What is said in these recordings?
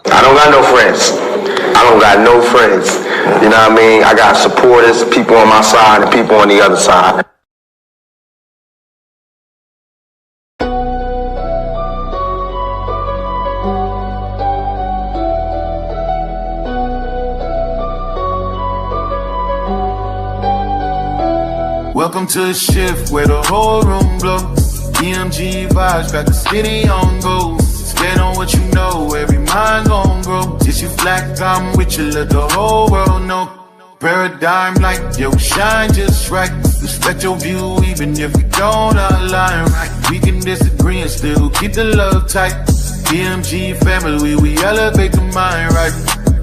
I don't got no friends. I don't got no friends. You know what I mean? I got supporters, people on my side, and people on the other side. Welcome to the shift where the whole room blows. DMG vibes got the city on go. Stand on what you know, every mind gon' grow. Just you black, I'm with you, let the whole world know. Paradigm like, yo, shine just right. Respect your view even if we don't align right. We can disagree and still keep the love tight. DMG family, we elevate the mind right.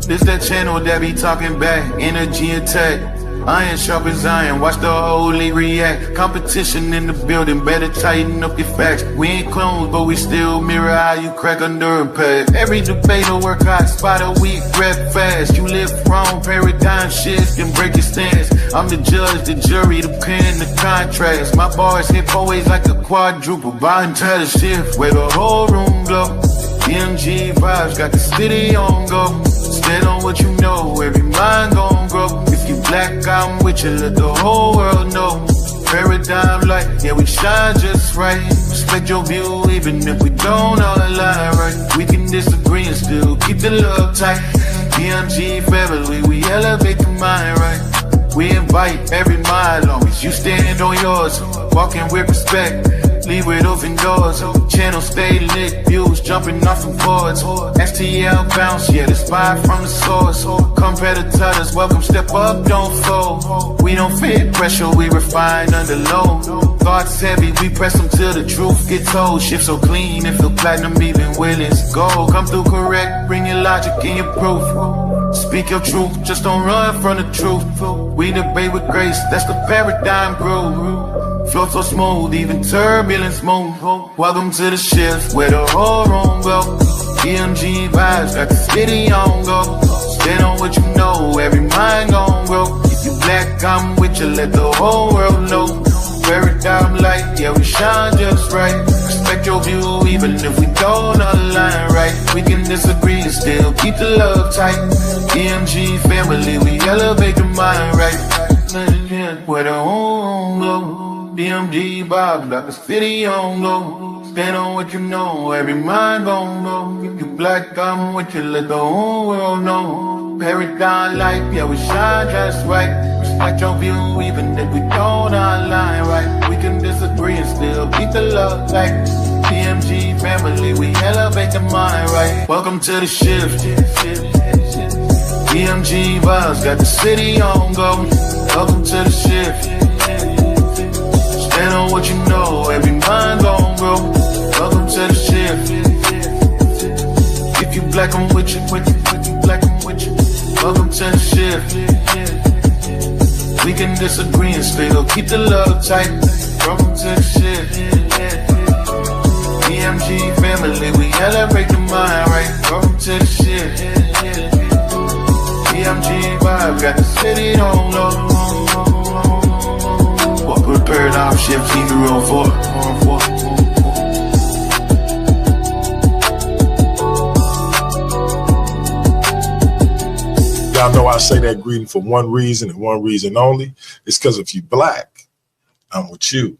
This that channel that be talking back, energy attack. Iron sharp as iron, watch the whole league react. Competition in the building, better tighten up your facts. We ain't clones, but we still mirror how you crack under impact. Every debater work hard, spot a weak, rap fast. You live wrong, paradigm shift, and break your stance. I'm the judge, the jury, the pen, the contrast. My bars hit always like a quadruple, buying to the shift where the whole room glow. DMG vibes got the city on go. Stand on what you know, every mind gon' grow. If you black, I'm with you, let the whole world know. Paradigm light, yeah, we shine just right. Respect your view, even if we don't all align right. We can disagree and still keep the love tight. DMG family, we elevate the mind right. We invite every mind, long as you stand on yours. Walking with respect, leave with open doors. Channel stay lit, views jumping off from boards. STL bounce, yeah, the spy from the source. Competitors, welcome, step up, don't fold. We don't fit pressure, we refine under load. Thoughts heavy, we press them till the truth get told. Shift so clean, it feel platinum even when it's gold. Come through correct, bring your logic and your proof. Speak your truth, just don't run from the truth. We debate with grace, that's the paradigm groove. Flow so smooth, even turbulence move. Welcome to the shift where the whole room go. DMG vibes got the city on go. Stand on what you know, every mind gon' grow. If you black, I'm with you, let the whole world know. Paradigm light, yeah, we shine just right. Respect your view, even if we don't align right. We can disagree and still keep the love tight. DMG family, we elevate the mind right. Where the home go. DMG vibes got the city on go. Stand on what you know, every mind gon' go. If you black, I'm with you, let the whole world know. Paradigm light, yeah, we shine just right. Respect your view, even if we don't align right. We can disagree and still keep the love tight. DMG family, we elevate the mind right. Welcome to the shift. DMG vibes got the city on go. Welcome to the shift. Stand on what you know, every mind gon' grow. Welcome to the shift. If you black, I'm with you, if you black, I'm with you. Welcome to the shift. We can disagree and still keep the love tight. Welcome to the shift. DMG family, we elevate the mind right. Welcome to the shift. DMG vibe got the city on low. With paradigm shift, T304. Y'all know I say that greeting for one reason and one reason only. It's because if you black, I'm with you.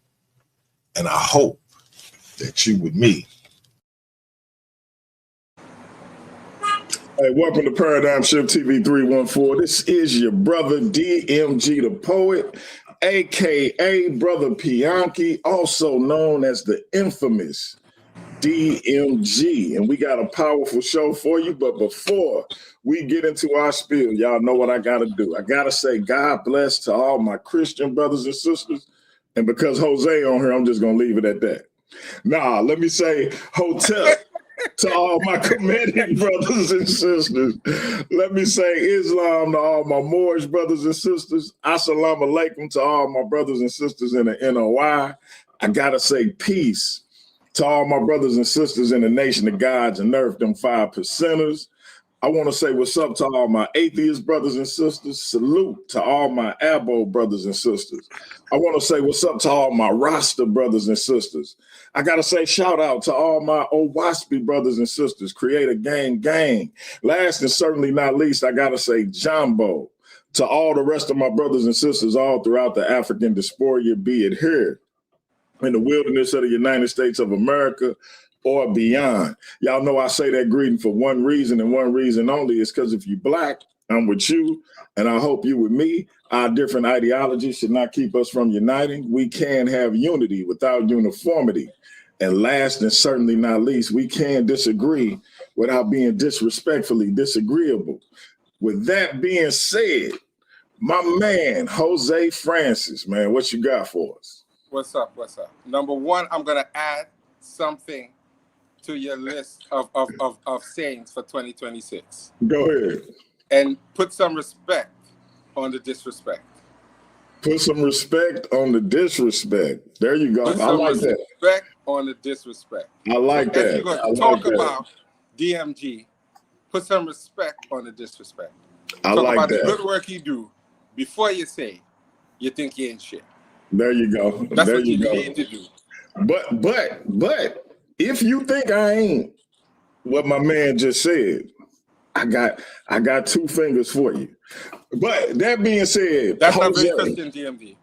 And I hope that you with me. Hey, welcome to Paradigm Shift TV 314. This is your brother DMG the Poet, aka Brother Pianki, also known as the infamous DMG. And we got a powerful show for you. But before we get into our spiel, y'all know what I got to do. I got to say God bless to all my Christian brothers and sisters. And because Jose on here, I'm just going to leave it at that. Nah, let me say Hotep to all my Kemetic brothers and sisters. Let me say Islam to all my Moorish brothers and sisters. Assalamu alaikum to all my brothers and sisters in the NOI. I got to say peace to all my brothers and sisters in the nation of gods and earth, them 5%ers. I want to say what's up to all my atheist brothers and sisters. Salute to all my Abo brothers and sisters. I want to say what's up to all my Rasta brothers and sisters. I got to say shout out to all my Owaspy brothers and sisters. Create a gang. Last and certainly not least, I got to say Jumbo to all the rest of my brothers and sisters all throughout the African diaspora, be it here in the wilderness of the United States of America or beyond. Y'all know I say that greeting for one reason and one reason only. It's because if you Black, I'm with you, and I hope you with me. Our different ideologies should not keep us from uniting. We can have unity without uniformity. And last and certainly not least, we can disagree without being disrespectfully disagreeable. With that being said, my man, Jose Francis, man, what you got for us? What's up? Number one, I'm going to add something to your list of sayings for 2026. Go ahead. And put some respect on the disrespect. Put some respect on the disrespect. There you go. I like that. Respect on the disrespect. I like that. If you're going to talk about DMG, put some respect on the disrespect. I talk like about that. The good work you do before you say you think you ain't shit. There you go. That's there what you go. need to do. But if you think I ain't what my man just said, I got two fingers for you. But that being said, that's Jose, not very Christian, DMD.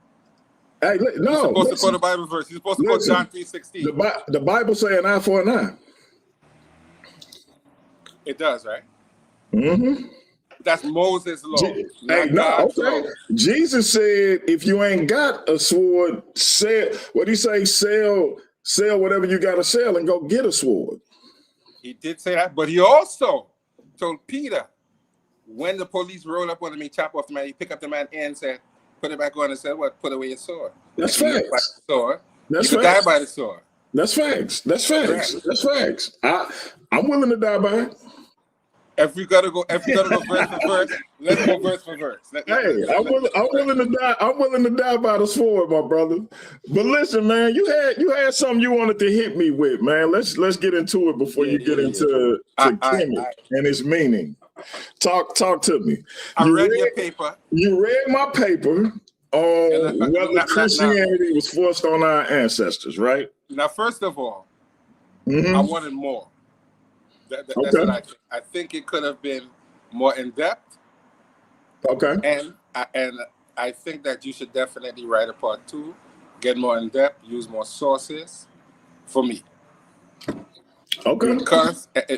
Hey, no, you're supposed to quote a Bible verse. You're supposed to quote John 3:16. The Bible say an eye for an eye. It does, right? Mm-hmm. That's Moses' law. Hey, no, okay. Jesus said, if you ain't got a sword, sell. What he say? Sell whatever you got to sell and go get a sword. He did say that, but he also told Peter, when the police roll up on him, he chop off the man, he pick up the man's hand, said, put it back on, and said, what? Put away your sword. That's facts. That's you die by the sword. That's facts. That's facts. Right. That's facts. I'm willing to die by it. If we gotta go verse for verse, let's go verse for verse. I'm willing to die. I'm willing to die by the sword, my brother. But listen, man, you had something you wanted to hit me with, man. Let's get into it before you get into Kemet and its meaning. Talk to me. I read your paper. You read my paper on whether Christianity was forced on our ancestors, right? Now, first of all, I wanted more. That's what I think. I think it could have been more in depth. Okay. And I think that you should definitely write a part 2, get more in depth, use more sources for me. Okay.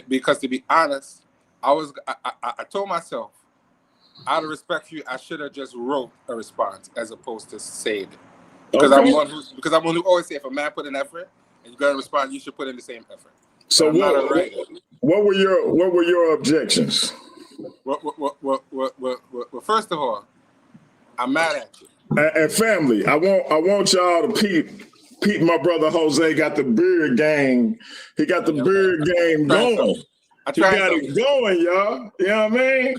Because to be honest, I told myself, out of respect for you, I should have just wrote a response as opposed to saying it. Because I'm one who always say, if a man put in effort and you got to respond, you should put in the same effort. So what were your objections? Well, first of all, I'm mad at you. And family, I want y'all to peep my brother Jose got the beard gang. He got the beard game going. He got it going, y'all. You know what I mean?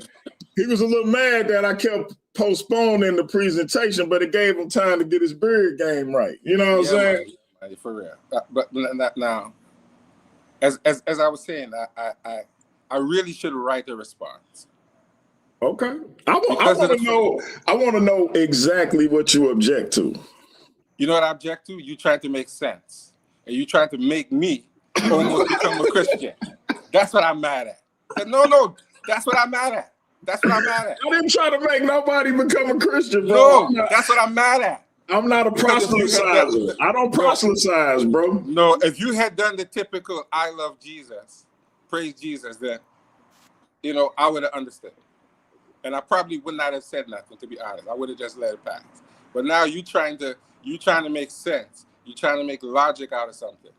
He was a little mad that I kept postponing the presentation, but it gave him time to get his beard game right. You know what I'm saying? Man, for real. But now, as I was saying, I really should write a response. Okay. I want to know exactly what you object to. You know what I object to? You trying to make sense. And you trying to make me almost become a Christian. That's what I'm mad at. No, that's what I'm mad at. That's what I'm mad at. I didn't try to make nobody become a Christian, bro. No, that's what I'm mad at. I'm not a proselytizer. I don't proselytize, bro. No, if you had done the typical I love Jesus, praise Jesus, then, I would have understood. And I probably would not have said nothing, to be honest. I would have just let it pass. But now you trying to make sense. You're trying to make logic out of something.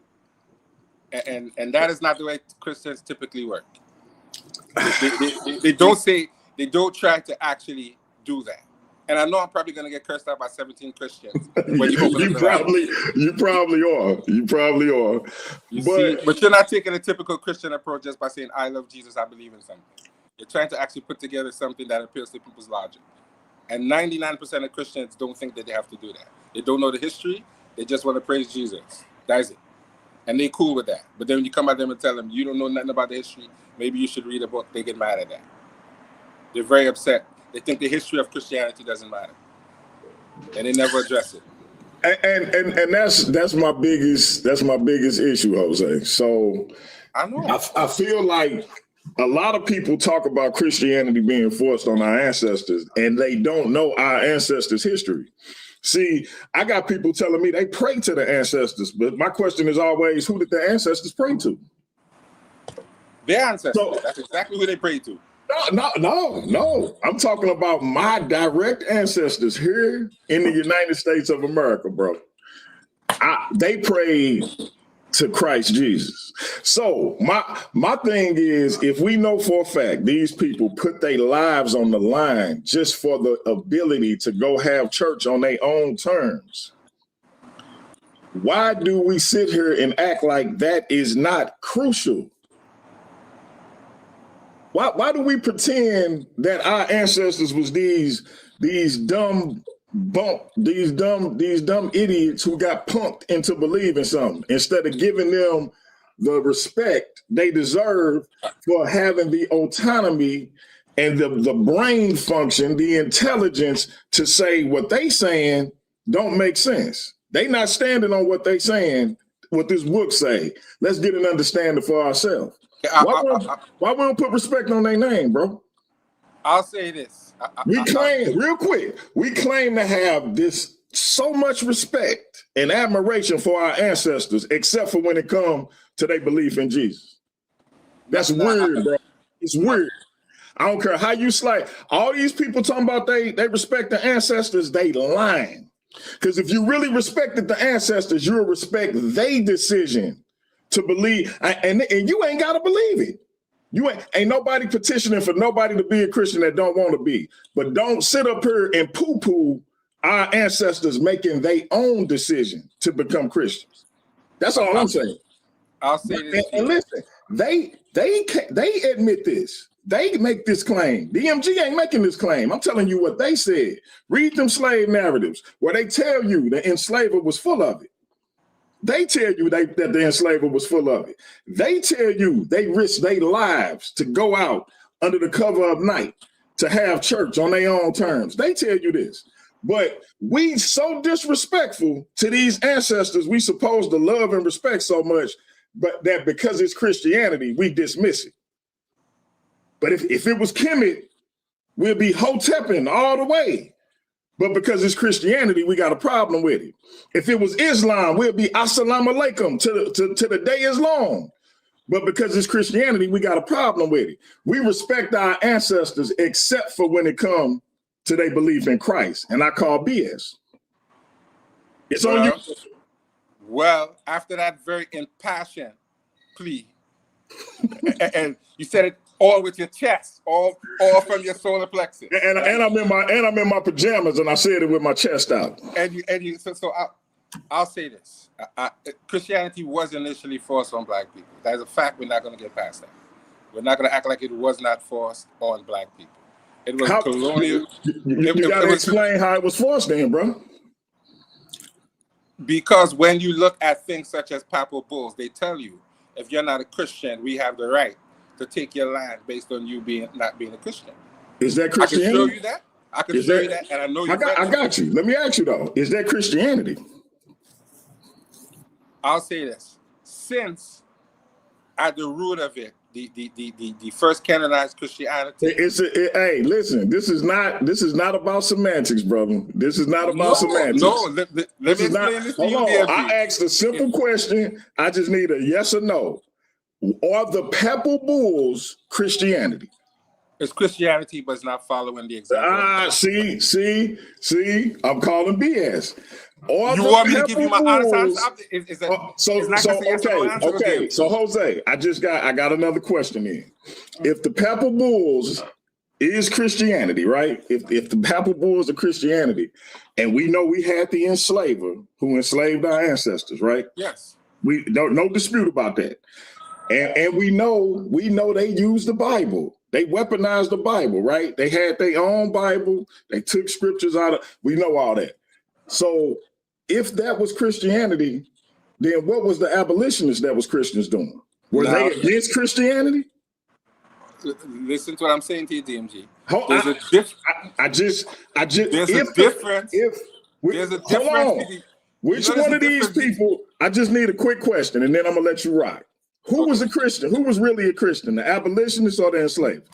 And that is not the way Christians typically work. They don't try to actually do that. And I know I'm probably going to get cursed out by 17 Christians. When you probably are. But you're not taking a typical Christian approach just by saying, I love Jesus, I believe in something. You're trying to actually put together something that appeals to people's logic. And 99% of Christians don't think that they have to do that. They don't know the history. They just want to praise Jesus. That's it. And they cool with that. But then when you come at them and tell them you don't know nothing about the history, maybe you should read a book, they get mad at that. They're very upset. They think the history of Christianity doesn't matter. And they never address it. And that's my biggest issue, Jose. So I know. I feel like a lot of people talk about Christianity being forced on our ancestors, and they don't know our ancestors' history. See, I got people telling me they pray to the ancestors, but my question is always, who did the ancestors pray to? Their ancestors. So, that's exactly who they prayed to. No. I'm talking about my direct ancestors here in the United States of America, bro. They prayed to Christ Jesus. So my thing is, if we know for a fact these people put their lives on the line just for the ability to go have church on their own terms, why do we sit here and act like that is not crucial? Why do we pretend that our ancestors was these dumb idiots who got punked into believing something instead of giving them the respect they deserve for having the autonomy and the brain function, the intelligence to say what they saying don't make sense. They not standing on what they saying, what this book say. Let's get an understanding for ourselves. Why we don't put respect on their name, bro? I'll say this. We claim to have this so much respect and admiration for our ancestors, except for when it comes to their belief in Jesus. That's weird, bro. It's weird. I don't care how you slice. All these people talking about they respect the ancestors, they lying. Because if you really respected the ancestors, you'll respect their decision to believe, and you ain't got to believe it. You ain't nobody petitioning for nobody to be a Christian that don't want to be. But don't sit up here and poo-poo our ancestors making their own decision to become Christians. That's all I'm saying. I'll say this. And listen, they admit this. They make this claim. DMG ain't making this claim. I'm telling you what they said. Read them slave narratives where they tell you the enslaver was full of it. They tell you that the enslaver was full of it. They tell you they risked their lives to go out under the cover of night to have church on their own terms. They tell you this. But we so disrespectful to these ancestors we supposed to love and respect so much, but that because it's Christianity, we dismiss it. But if it was Kemet, we'll be hotepping all the way. But because it's Christianity, we got a problem with it. If it was Islam, we'll be assalamu alaikum to the day is long. But because it's Christianity, we got a problem with it. We respect our ancestors except for when it comes to their belief in Christ. And I call BS. It's on you. Well, after that very impassioned plea, and you said it all with your chest, all from your solar plexus. And I'm in my pajamas, and I said it with my chest out. So I'll say this: Christianity was initially forced on Black people. That is a fact. We're not going to get past that. We're not going to act like it was not forced on Black people. It was colonial. You got to explain how it was forced, then, bro. Because when you look at things such as papal bulls, they tell you if you're not a Christian, we have the right to take your land based on you not being a Christian. Is that Christianity? I can show you that. I can show you that, and I know you. I got you. Let me ask you though: is that Christianity? I'll say this: since at the root of it, the first canonized Christianity. Hey, listen. This is not about semantics, brother. This is not about semantics. No, let me explain this to you. I asked a simple question. I just need a yes or no. Are the papal bulls Christianity? It's Christianity, but it's not following the example. See, I'm calling BS. You want me to give you my honest answer? Okay. So Jose, I got another question in. If the papal bulls is Christianity, right? If the papal bulls are Christianity, and we know we had the enslaver who enslaved our ancestors, right? Yes. We don't no dispute about that. And we know they used the Bible. They weaponized the Bible, right? They had their own Bible. They took scriptures out of, we know all that. So if that was Christianity, then what was the abolitionists that was Christians doing? Were they against Christianity? Listen to what I'm saying to you, DMG. There's a difference. There's a difference. Hold on. Which one of these people? I just need a quick question, and then I'm gonna let you rock. Who was a Christian? Who was really a Christian? The abolitionists or the enslaved?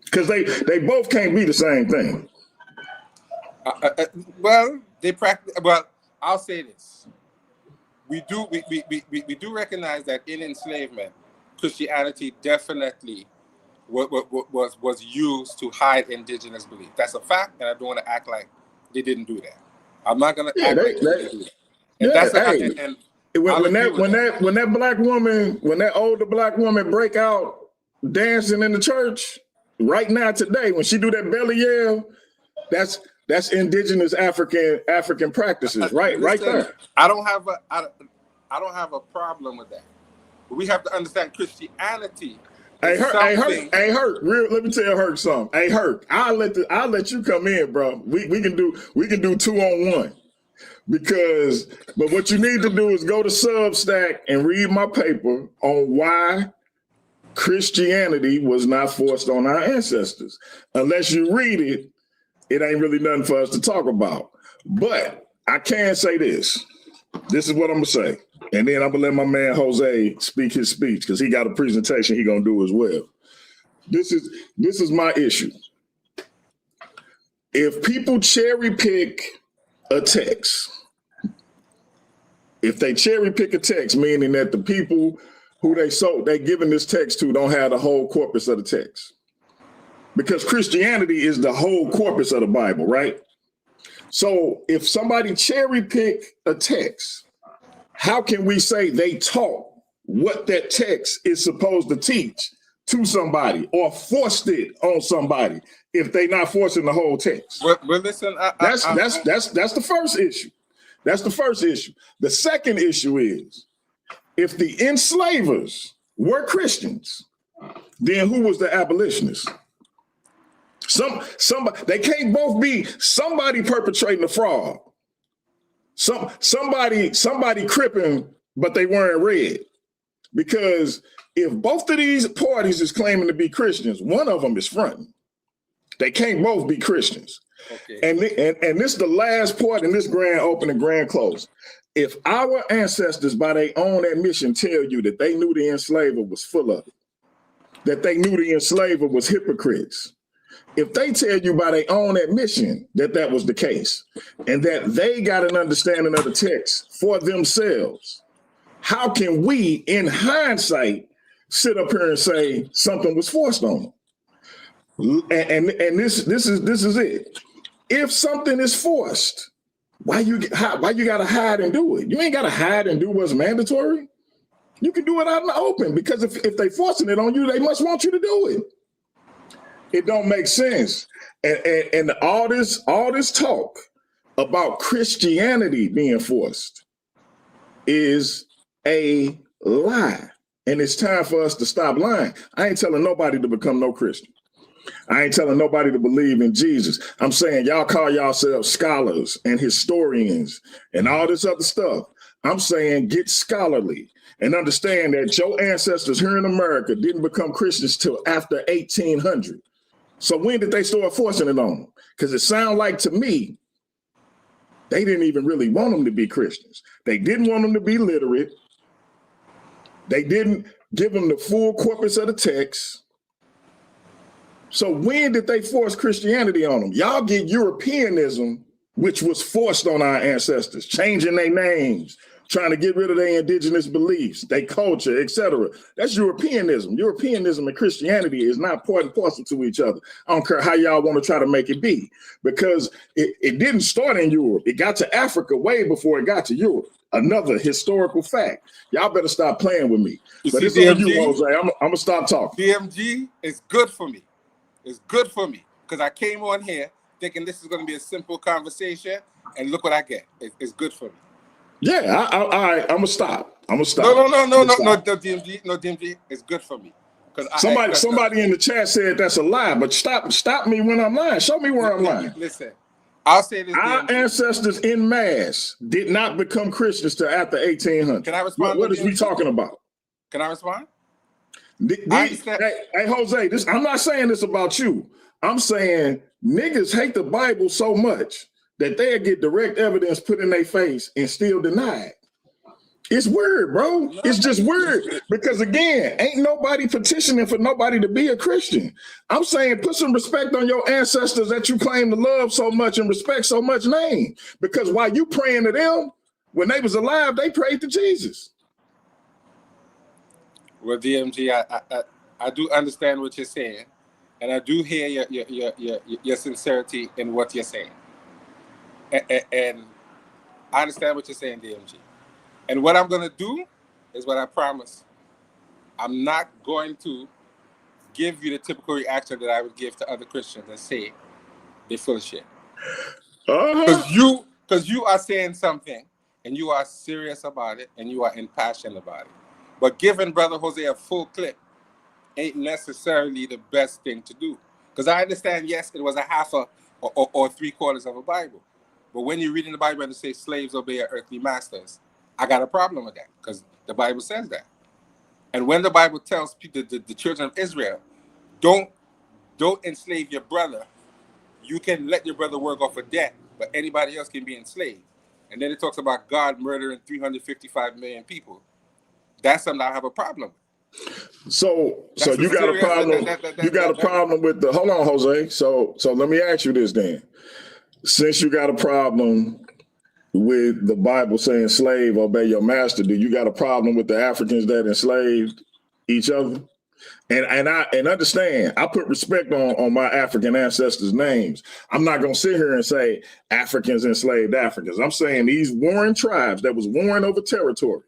Because they both can't be the same thing. Well, they practice. Well, I'll say this: we do recognize that in enslavement, Christianity definitely was used to hide indigenous belief. That's a fact, and I don't want to act like they didn't do that. I'm not going to act like they didn't do that. When that black woman, when that older black woman break out dancing in the church right now today, when she do that belly yell, that's indigenous African practices, right there. I don't have a problem with that. But we have to understand Christianity. Hey, Herc. Let me tell you, Herc, something. Hey, Herc, I'll let you come in, bro. We can do 2-on-1 but what you need to do is go to Substack and read my paper on why Christianity was not forced on our ancestors. Unless you read it, it ain't really nothing for us to talk about. But I can say this. This is what I'm gonna say. And then I'm gonna let my man Jose speak his speech because he got a presentation he gonna do as well. This is my issue. If people cherry pick a text, meaning that the people who they giving this text to don't have the whole corpus of the text, because Christianity is the whole corpus of the Bible, right? So if somebody cherry pick a text, how can we say they taught what that text is supposed to teach to somebody or forced it on somebody if they not forcing the whole text? Well, listen, that's the first issue. That's the first issue. The second issue is if the enslavers were Christians, then who was the abolitionists? Somebody, they can't both be somebody perpetrating a fraud. Somebody cripping, but they wearing red. Because if both of these parties is claiming to be Christians, one of them is fronting. They can't both be Christians. Okay. And this is the last part in this grand open and grand close. If our ancestors, by their own admission, tell you that they knew the enslaver was full of it, that they knew the enslaver was hypocrites, if they tell you by their own admission that that was the case and that they got an understanding of the text for themselves, how can we, in hindsight, sit up here and say something was forced on them? And this is it. If something is forced, why you gotta hide and do it? You ain't gotta hide and do what's mandatory. You can do it out in the open, because if they forcing it on you, they must want you to do it. It don't make sense. And all this talk about Christianity being forced is a lie. And it's time for us to stop lying. I ain't telling nobody to become no Christian. I ain't telling nobody to believe in Jesus. I'm saying y'all call yourselves scholars and historians and all this other stuff. I'm saying get scholarly and understand that your ancestors here in America didn't become Christians till after 1800. So when did they start forcing it on them? Because it sounds like to me, they didn't even really want them to be Christians. They didn't want them to be literate. They didn't give them the full corpus of the text. So when did they force Christianity on them? Y'all get Europeanism, which was forced on our ancestors, changing their names, trying to get rid of their indigenous beliefs, their culture, etc. That's Europeanism. Europeanism and Christianity is not part and parcel to each other. I don't care how y'all want to try to make it be, because it didn't start in Europe. It got to Africa way before it got to Europe. Another historical fact. Y'all better stop playing with me. But it's on you, Jose. I'm going to stop talking. DMG is good for me. It's good for me because I came on here thinking this is going to be a simple conversation, and look what I get. It's good for me. Yeah, I'm gonna stop. No, DMG. It's good for me. Somebody in the chat said that's a lie, but stop me when I'm lying. Show me where I'm lying. Listen, I'll say this, Our DMG. ancestors in mass did not become Christians till after 1800. Can I respond? What is we talking about? Can I respond? Hey, Jose, I'm not saying this about you. I'm saying niggas hate the Bible so much that they'll get direct evidence put in their face and still deny it. It's weird, bro. It's just weird because, again, ain't nobody petitioning for nobody to be a Christian. I'm saying put some respect on your ancestors that you claim to love so much and respect so much name, because while you praying to them, when they was alive, they prayed to Jesus. Well, DMG, I do understand what you're saying, and I do hear your sincerity in what you're saying, and I understand what you're saying, DMG. And what I'm going to do is what I promise. I'm not going to give you the typical reaction that I would give to other Christians and say they're full of shit. Because you are saying something and you are serious about it and you are impassioned about it. But giving Brother Jose a full clip ain't necessarily the best thing to do. Because I understand, yes, it was a half or 3/4 of a Bible. But when you read in the Bible and it says slaves obey their earthly masters, I got a problem with that because the Bible says that. And when the Bible tells people, the children of Israel, don't enslave your brother, you can let your brother work off a debt, but anybody else can be enslaved. And then it talks about God murdering 355 million people. That's something I have a problem with. So you got a problem. You got a problem with the. Hold on, Jose. So let me ask you this then. Since you got a problem with the Bible saying slave, obey your master, do you got a problem with the Africans that enslaved each other? And understand, I put respect on my African ancestors' names. I'm not gonna sit here and say Africans enslaved Africans. I'm saying these warring tribes that was warring over territory,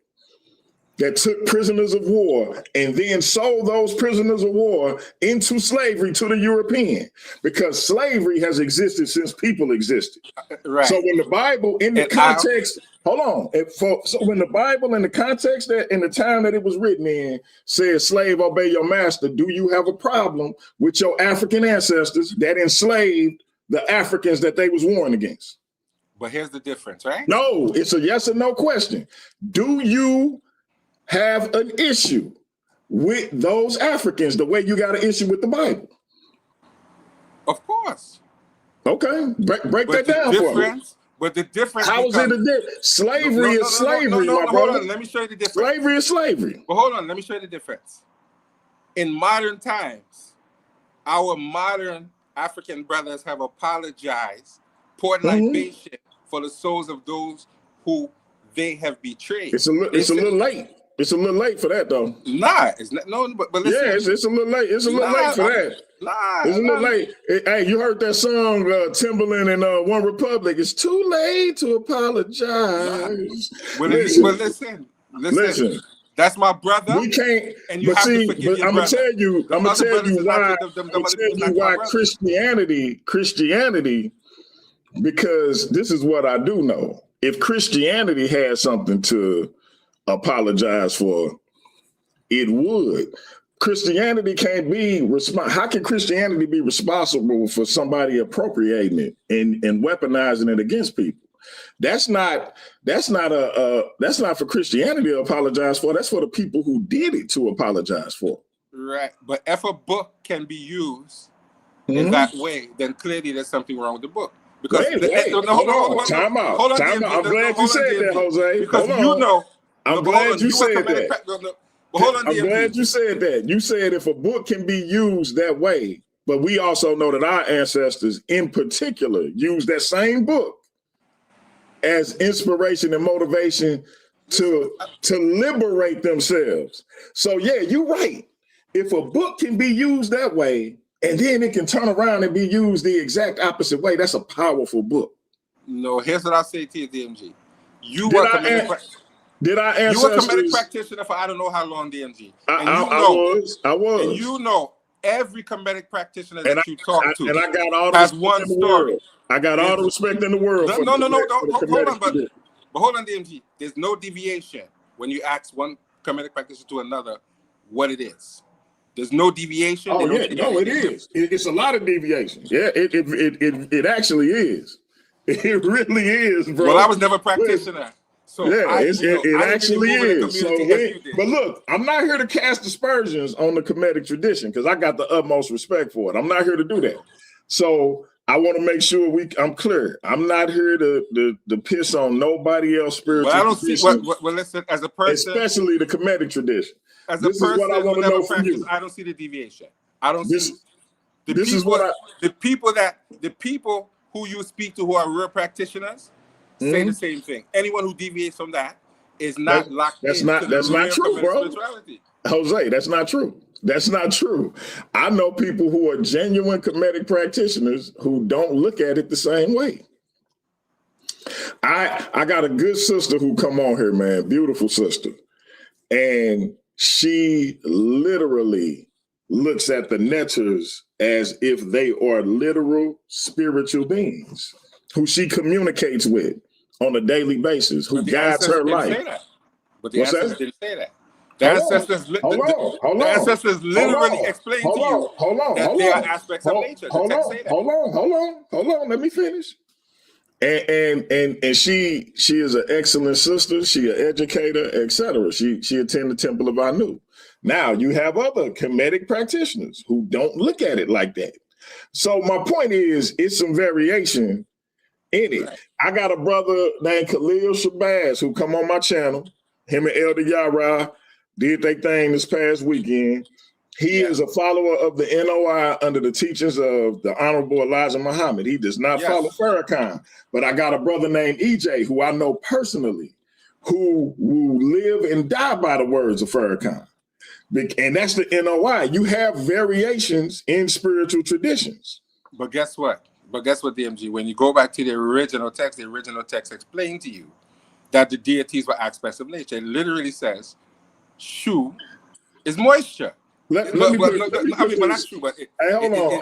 that took prisoners of war and then sold those prisoners of war into slavery to the European, because slavery has existed since people existed. Right. So when the Bible in the context, so when the Bible in the context that in the time that it was written in says slave obey your master, do you have a problem with your African ancestors that enslaved the Africans that they was warring against? But here's the difference, right? No, it's a yes or no question. Do you have an issue with those Africans the way you got an issue with the Bible? Of course. Okay, break that down for me. But the difference. How is it a difference? Slavery is slavery, my brother. Hold on, let me show you the difference. Slavery is slavery. But hold on, let me show you the difference. In modern times, our modern African brothers have apologized, poured libation for the souls of those who they have betrayed. It's a little late. It's a little late for that, though. Nah, it's not. No, but listen. Yeah, it's a little late. It's a little late for that. It's a little late. Hey, you heard that song, Timbaland and One Republic? It's too late to apologize. Well, listen. That's my brother. We can't. And you have to forgive your I'm gonna tell you why Christianity. Because this is what I do know. If Christianity had something to apologize for, it would. Christianity can't be how can Christianity be responsible for somebody appropriating it and weaponizing it against people? That's not for Christianity to apologize for. That's for the people who did it to apologize for. Right. But if a book can be used in that way, then clearly there's something wrong with the book. Because hold on. Time out. I'm glad you said that, Jose. Because I'm glad you said that. I'm glad you said that. You said if a book can be used that way, but we also know that our ancestors in particular used that same book as inspiration and motivation to liberate themselves. So yeah, you're right. If a book can be used that way, and then it can turn around and be used the exact opposite way, that's a powerful book. No, here's what I'll say to you, DMG. You Did were I answer? You were a Kemetic practitioner for I don't know how long, DMG. I was. And you know every Kemetic practitioner that you talk to and I got all has the one story. I got all the respect in the world. Hold on, but hold on, DMG. There's no deviation when you ask one Kemetic practitioner to another what it is. There's no deviation. Oh yeah, no, it is. It's a lot of deviation. Yeah, it actually is. It really is, bro. Well, I was never a practitioner. So yeah, it actually is. So but look, I'm not here to cast aspersions on the Kemetic tradition because I got the utmost respect for it. I'm not here to do that. So I want to make sure I'm clear. I'm not here to piss on nobody else spiritual. Well, I don't see well, listen, as a person, especially the Kemetic tradition. As a person, is what I want to know from you. I don't see the deviation. I don't see the people who you speak to who are real practitioners say the same thing. Anyone who deviates from that is not locked in. That's not true, bro. Jose, that's not true. That's not true. I know people who are genuine Kemetic practitioners who don't look at it the same way. I got a good sister who come on here, man, beautiful sister. And she literally looks at the netters as if they are literal spiritual beings who she communicates with on a daily basis, who guides her life. But the ancestors didn't say that. The ancestors literally explain to you that there are aspects of nature. Hold on. Let me finish. And she is an excellent sister. She an educator, etc. She attended the Temple of Anu. Now you have other Kemetic practitioners who don't look at it like that. So my point is, it's some variation in it. Right. I got a brother named Khalil Shabazz who come on my channel. Him and Elder Yara did their thing this past weekend. He is a follower of the NOI under the teachings of the Honorable Elijah Muhammad. He does not follow Farrakhan. But I got a brother named EJ who I know personally who will live and die by the words of Farrakhan. And that's the NOI. You have variations in spiritual traditions. But guess what? DMG, when you go back to the original text explained to you that the deities were aspects of nature. It literally says, Shu is moisture. Hey, hold on.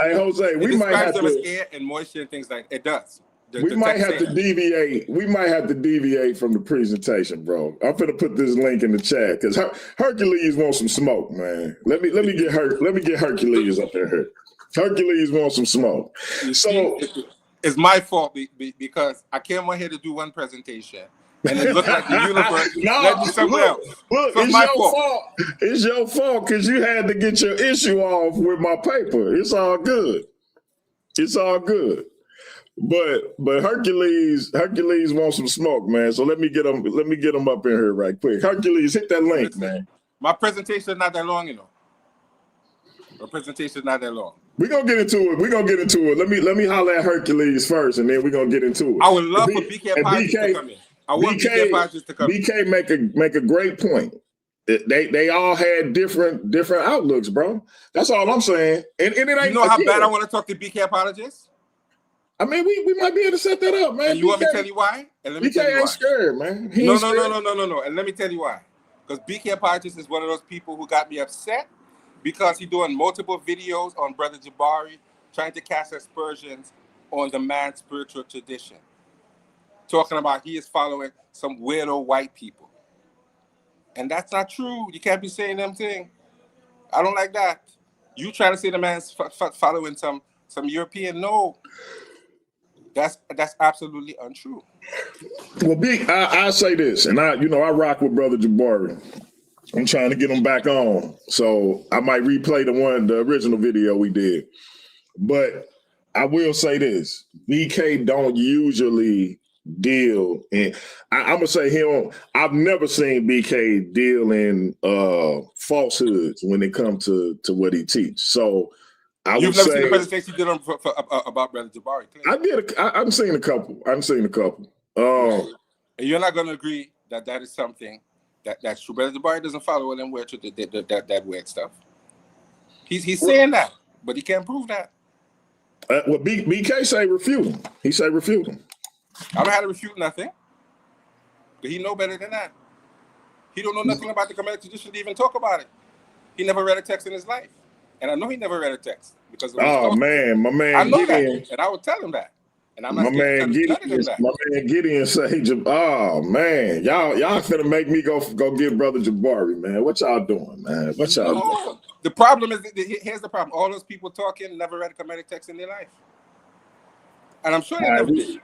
Hey, Jose, we might have to air and moisture and things like it does. We might have to deviate from the presentation, bro. I'm gonna put this link in the chat because Hercules wants some smoke, man. Let me get Hercules up there. Hercules wants some smoke. It's my fault because I came on here to do one presentation. And it looked like the universe led me somewhere else. Look, it's your fault. It's your fault because you had to get your issue off with my paper. It's all good. But Hercules wants some smoke, man. So let me get him up in here right quick. Hercules, hit that link, man. My presentation is not that long, you know. My presentation is not that long. We're gonna get into it. Let me holler at Hercules first, and then we're gonna get into it. I would love for BK Podges to come in. I want BK Podges to come in. BK make a great point. They all had different outlooks, bro. That's all I'm saying. And it ain't. You know how bad I want to talk to BK Podges? I mean, we might be able to set that up, man. And you want me to tell you why? And let me tell you why. BK ain't scared, man. No. And let me tell you why. Because BK Podges is one of those people who got me upset because he's doing multiple videos on Brother Jabari trying to cast aspersions on the man's spiritual tradition. Talking about he is following some weirdo white people. And that's not true. You can't be saying them things. I don't like that. You trying to say the man's following some European? No. That's absolutely untrue. Well, I say this, and I rock with Brother Jabari. I'm trying to get him back on, so I might replay the original video we did. But I will say this: BK don't usually deal in. I'm gonna say I've never seen BK deal in falsehoods when it comes to what he teaches. So. You've never seen the presentation you did about Brother Jabari? Clearly. I've seen a couple. And you're not going to agree that is something that's true. Brother Jabari doesn't follow them weird that weird stuff. He's saying that, but he can't prove that. Well, BK say refute him. He say refute him. I don't have to refute nothing. But he know better than that. He don't know nothing about the Kemetic tradition to even talk about it. He never read a text in his life. And I know he never read a text because my man, I know that, and I would tell him that. And I'm not my man Gideon say, "Oh man, y'all finna make me go get Brother Jabari, man. What y'all doing, man? What y'all doing?" The problem is, here's the problem: all those people talking never read a Kemetic text in their life. And I'm sure they All never right, did.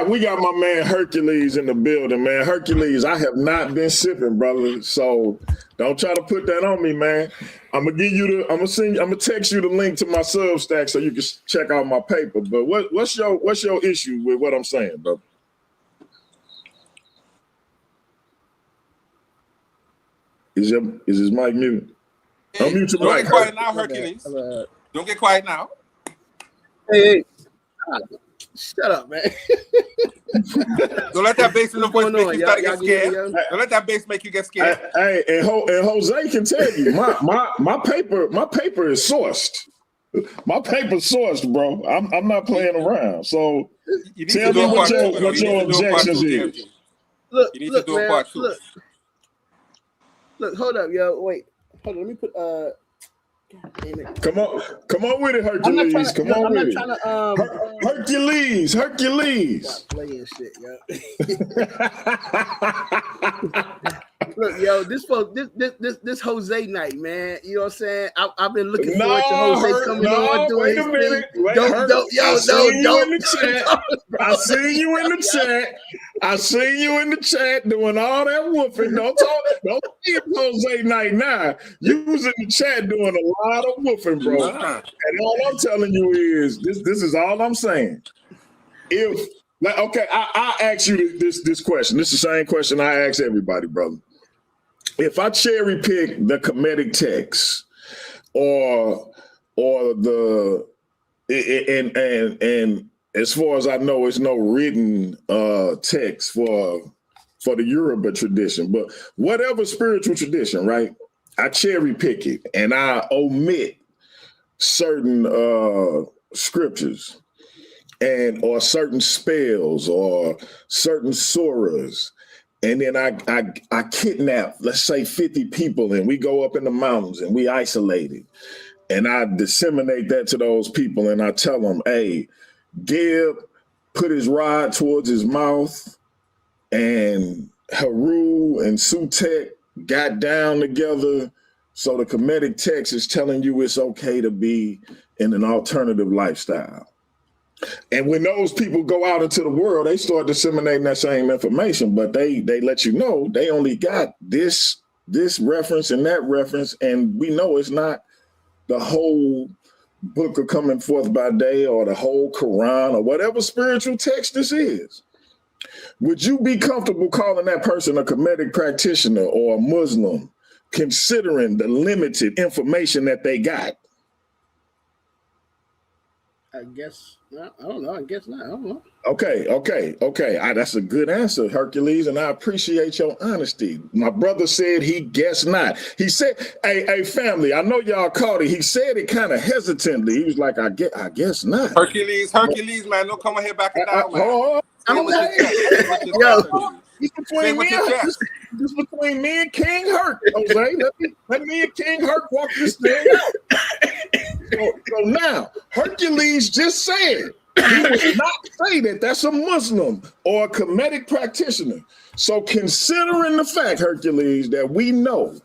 we got my man Hercules in the building, man. Hercules, I have not been sipping, brother. So don't try to put that on me, man. I'm gonna text you the link to my Substack so you can check out my paper. But what's your issue with what I'm saying, bro? Is his mic muted? Hey, Unmute your don't mic. get quiet now, Hercules. Don't get quiet now. Hey, shut up, man. Don't let that bass in the voice make you start to get scared. Y'all- Don't let that bass make you get scared. Hey, and Jose can tell you, my paper is sourced. My paper's sourced, bro. I'm not playing around. So You need tell to do me a what part two, your though. You need to do a part objections two, is. DMG. Look, You need look, to do a man, part two. Look, hold up, yo. Wait, hold on. Let me put God damn it. Come on with it, I'm not Hercules. trying to. Come on I'm not with trying it. to. Hercules. Stop playing shit, yo. Look, yo, this Jose night, man. You know what I'm saying? I've been looking forward to Jose coming on doing wait his a minute. thing. Wait, I seen you in the chat. I seen you in the chat. I seen you in the chat doing all that whooping. Don't keep Jose night now. You was in the chat doing a lot of whooping, bro. Nah. And all I'm telling you is this is all I'm saying. I ask you this question. This is the same question I ask everybody, brother. If I cherry pick the Kemetic text or the and as far as I know, it's no written text for the Yoruba tradition, but whatever spiritual tradition, right? I cherry pick it and I omit certain scriptures or certain spells or certain surahs. And then I kidnap, let's say 50 people, and we go up in the mountains and we isolate it. And I disseminate that to those people and I tell them, hey, Gib put his rod towards his mouth and Haru and Sutek got down together. So the Kemetic text is telling you it's okay to be in an alternative lifestyle. And when those people go out into the world, they start disseminating that same information, but they let you know they only got this reference and that reference, and we know it's not the whole book of coming forth by day or the whole Quran or whatever spiritual text this is. Would you be comfortable calling that person a Kemetic practitioner or a Muslim, considering the limited information that they got? I guess I don't know. I guess not. I don't know. Okay. That's a good answer, Hercules, and I appreciate your honesty. My brother said he guessed not. He said, "Hey, family, I know y'all caught it." He said it kind of hesitantly. He was like, "I guess not." Hercules, man, don't come on here back and down, man. This between me and King Herc, Jose. Let me and King Herc walk this thing out. So now, Hercules just said he would not say that that's a Muslim or a Kemetic practitioner. So considering the fact, Hercules, that we know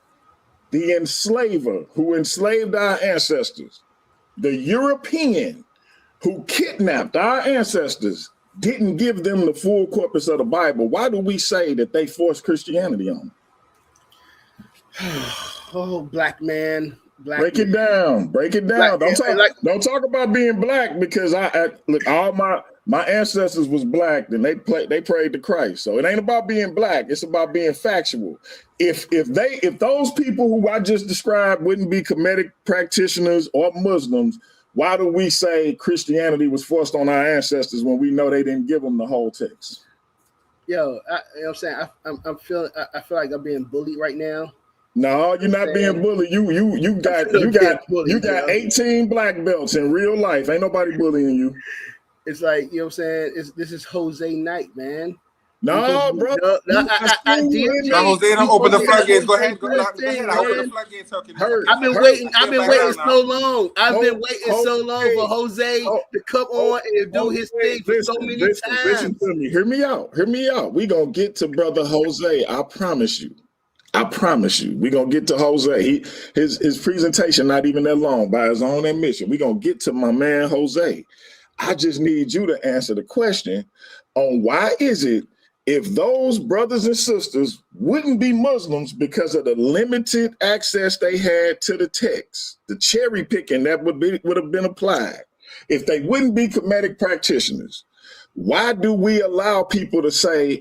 the enslaver who enslaved our ancestors, the European who kidnapped our ancestors, didn't give them the full corpus of the Bible, why do we say that they forced Christianity on them? Oh, black man. Break it down. Don't talk about being black, because look, all my ancestors was black and they prayed to Christ. So it ain't about being black, it's about being factual. If those people who I just described wouldn't be Kemetic practitioners or Muslims, why do we say Christianity was forced on our ancestors when we know they didn't give them the whole text? Yo, you know what I'm saying? I feel like I'm being bullied right now. No, you're not being bullied. You got 18 black belts in real life. Ain't nobody bullying you. It's like, you know what I'm saying? This is Jose night, man. No, bro. Jose, don't open the floodgates. Go ahead. I open the floodgates. I've been waiting so long. I've been waiting so long for Jose to come on and do his thing for so many times. Listen to me. Hear me out. We gonna get to brother Jose. I promise you. We're gonna get to Jose. His presentation not even that long by his own admission. We're gonna get to my man Jose. I just need you to answer the question on why is it if those brothers and sisters wouldn't be Muslims because of the limited access they had to the text, the cherry picking that would have been applied, if they wouldn't be Kemetic practitioners, why do we allow people to say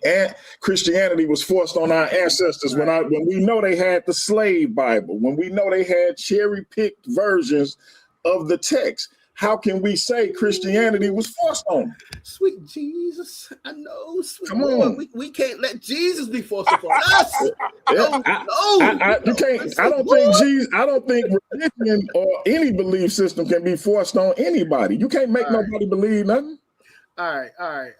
Christianity was forced on our ancestors when we know they had the slave Bible, when we know they had cherry-picked versions of the text? How can we say Christianity was forced on them? Sweet Jesus, I know. Sweet Come Lord, on. we can't let Jesus be forced upon us. I don't think religion or any belief system can be forced on anybody. You can't make nobody believe nothing. All right.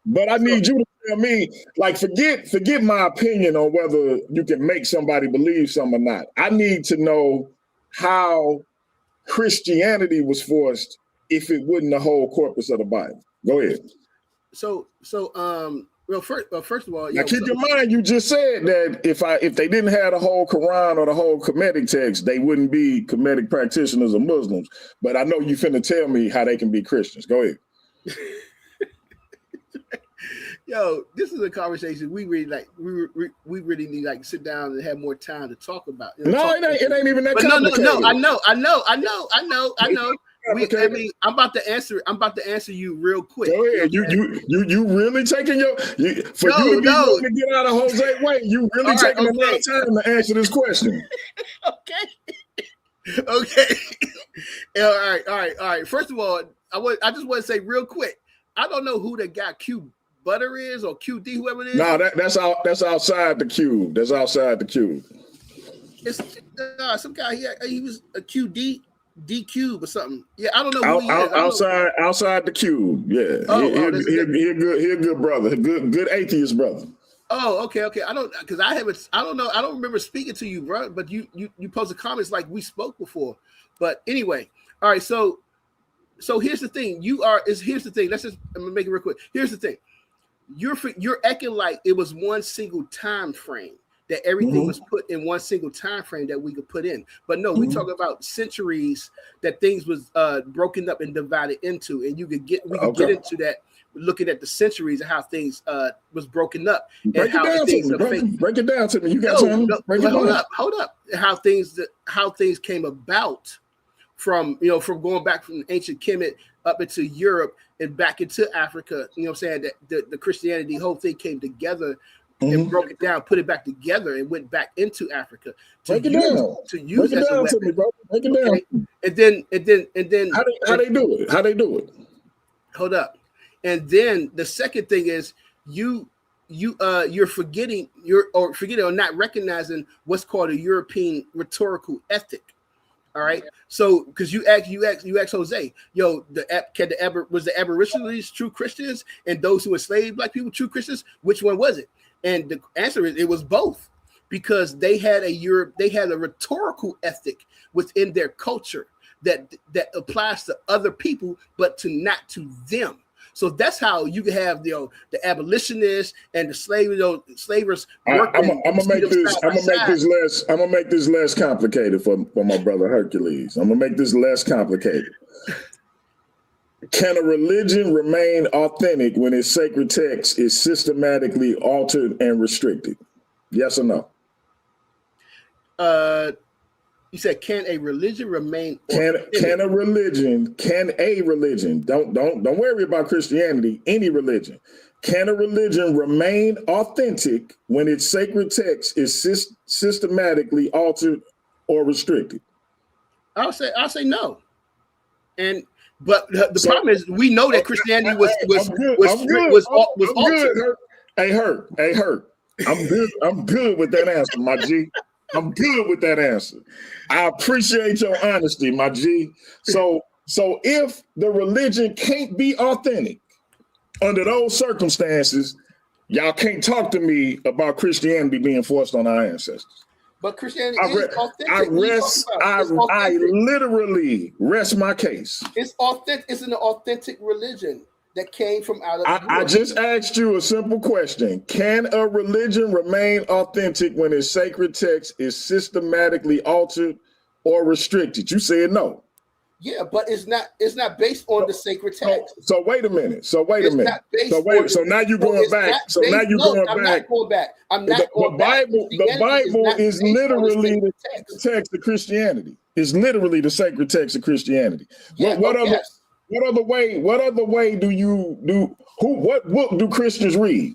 But I need you to tell me, like, forget my opinion on whether you can make somebody believe something or not. I need to know how Christianity was forced if it wasn't the whole corpus of the Bible. Go ahead. First of all, now keep in mind, you just said that if they didn't have the whole Quran or the whole Kemetic text, they wouldn't be Kemetic practitioners or Muslims. But I know you finna tell me how they can be Christians. Go ahead. Yo, this is a conversation we really like. We really need to sit down and have more time to talk about. It ain't even that complicated. No. I know. I'm about to answer you real quick. Go ahead. You really taking you to get out of Jose way. You really taking a lot of time to answer this question. Okay. All right. First of all, I just want to say real quick. I don't know who that guy Q Butter is or QD, whoever it is. No, that's outside the cube. That's outside the cube. It's some guy. He was a QD. D Cube or something. Yeah, I don't know who he is. Outside the cube. Yeah, he a good brother, a good atheist brother. Oh, okay. I don't remember speaking to you, bro. But you posted comments like we spoke before. But anyway, all right. So here's the thing. Here's the thing. I'm gonna make it real quick. Here's the thing. You're acting like it was one single time frame. That everything was put in one single time frame that we could put in. But no, we talk about centuries that things was broken up and divided into. And we could get into that looking at the centuries and how things was broken up. Break it down to me. You got time? Hold up. How things came about from going back from ancient Kemet up into Europe and back into Africa. You know what I'm saying? That the Christianity whole thing came together and broke it down, put it back together, and went back into Africa to use as a weapon. To me, bro. Break it down. And then how they do it? How they do it? Hold up. And then the second thing is you're forgetting or not recognizing what's called a European rhetorical ethic. All right. So because you asked Jose, was the Aborigines true Christians and those who enslaved black people true Christians? Which one was it? And the answer is it was both, because they had a rhetorical ethic within their culture that applies to other people, but not to them. So that's how you can have the abolitionists and the slavers. I'm gonna make this less complicated for my brother Hercules. I'm gonna make this less complicated. Can a religion remain authentic when its sacred text is systematically altered and restricted? Yes or no? You said, can a religion remain? Can a religion? Don't worry about Christianity. Any religion. Can a religion remain authentic when its sacred text is systematically altered or restricted? I'll say no. But the problem is, we know that Christianity was altered. Hey, Hurt. I'm good with that answer, my G. I'm good with that answer. I appreciate your honesty, my G. So if the religion can't be authentic under those circumstances, y'all can't talk to me about Christianity being forced on our ancestors. But Christianity is authentic. I literally rest my case. It's authentic. It's an authentic religion that came from out of Europe. I just asked you a simple question. Can a religion remain authentic when its sacred text is systematically altered or restricted? You said no. Yeah, but it's not based on the sacred text. So wait a minute. So wait a It's minute. not based So wait. on So now you're going it's back. not So now based- you're no, going I'm back. not going back. I'm not going back. The Christianity Bible not is based on the literally sacred the text. text of Christianity. It's literally the sacred text of Christianity. Yeah, What other yes. what other way do you do what book do Christians read?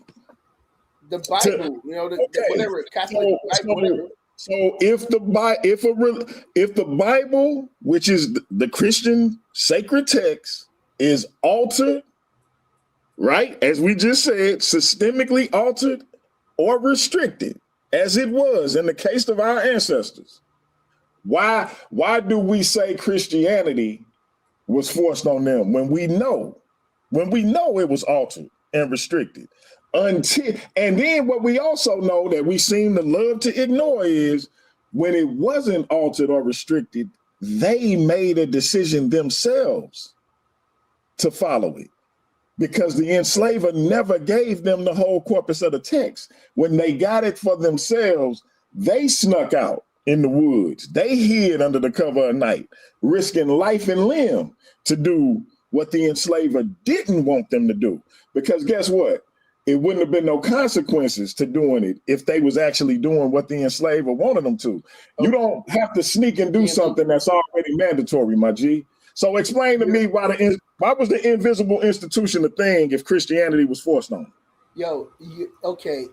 The Bible, whatever Catholic Bible, whatever. So if the Bible, which is the Christian sacred text, is altered, right, as we just said, systemically altered or restricted, as it was in the case of our ancestors, why do we say Christianity was forced on them when we know it was altered and restricted? And then what we also know that we seem to love to ignore is when it wasn't altered or restricted, they made a decision themselves to follow it, because the enslaver never gave them the whole corpus of the text. When they got it for themselves, they snuck out in the woods. They hid under the cover of night, risking life and limb to do what the enslaver didn't want them to do. Because guess what? It wouldn't have been no consequences to doing it if they was actually doing what the enslaver wanted them to. You don't have to sneak and do something that's already mandatory, my G. So explain to me why was the invisible institution a thing if Christianity was forced on? Okay,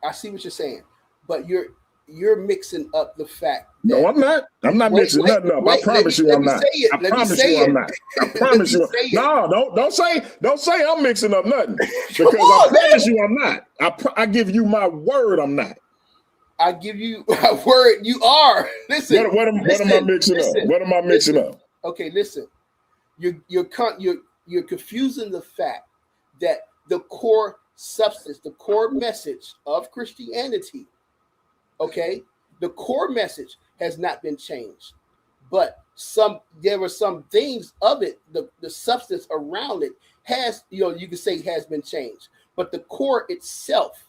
I see what you're saying, but you're mixing up the fact. No, I'm not. I'm not mixing nothing up. I promise you I'm not. I promise you I'm not. I promise you. No, don't say I'm mixing up nothing. Because I promise you I'm not. I give you my word I'm not. I give you my word you are. Listen. What am I mixing up? What am I mixing up? Okay, listen. You're confusing the fact that the core substance, the core message of Christianity, okay, the core message has not been changed, but there were some things of it, the substance around it has, you can say has been changed, but the core itself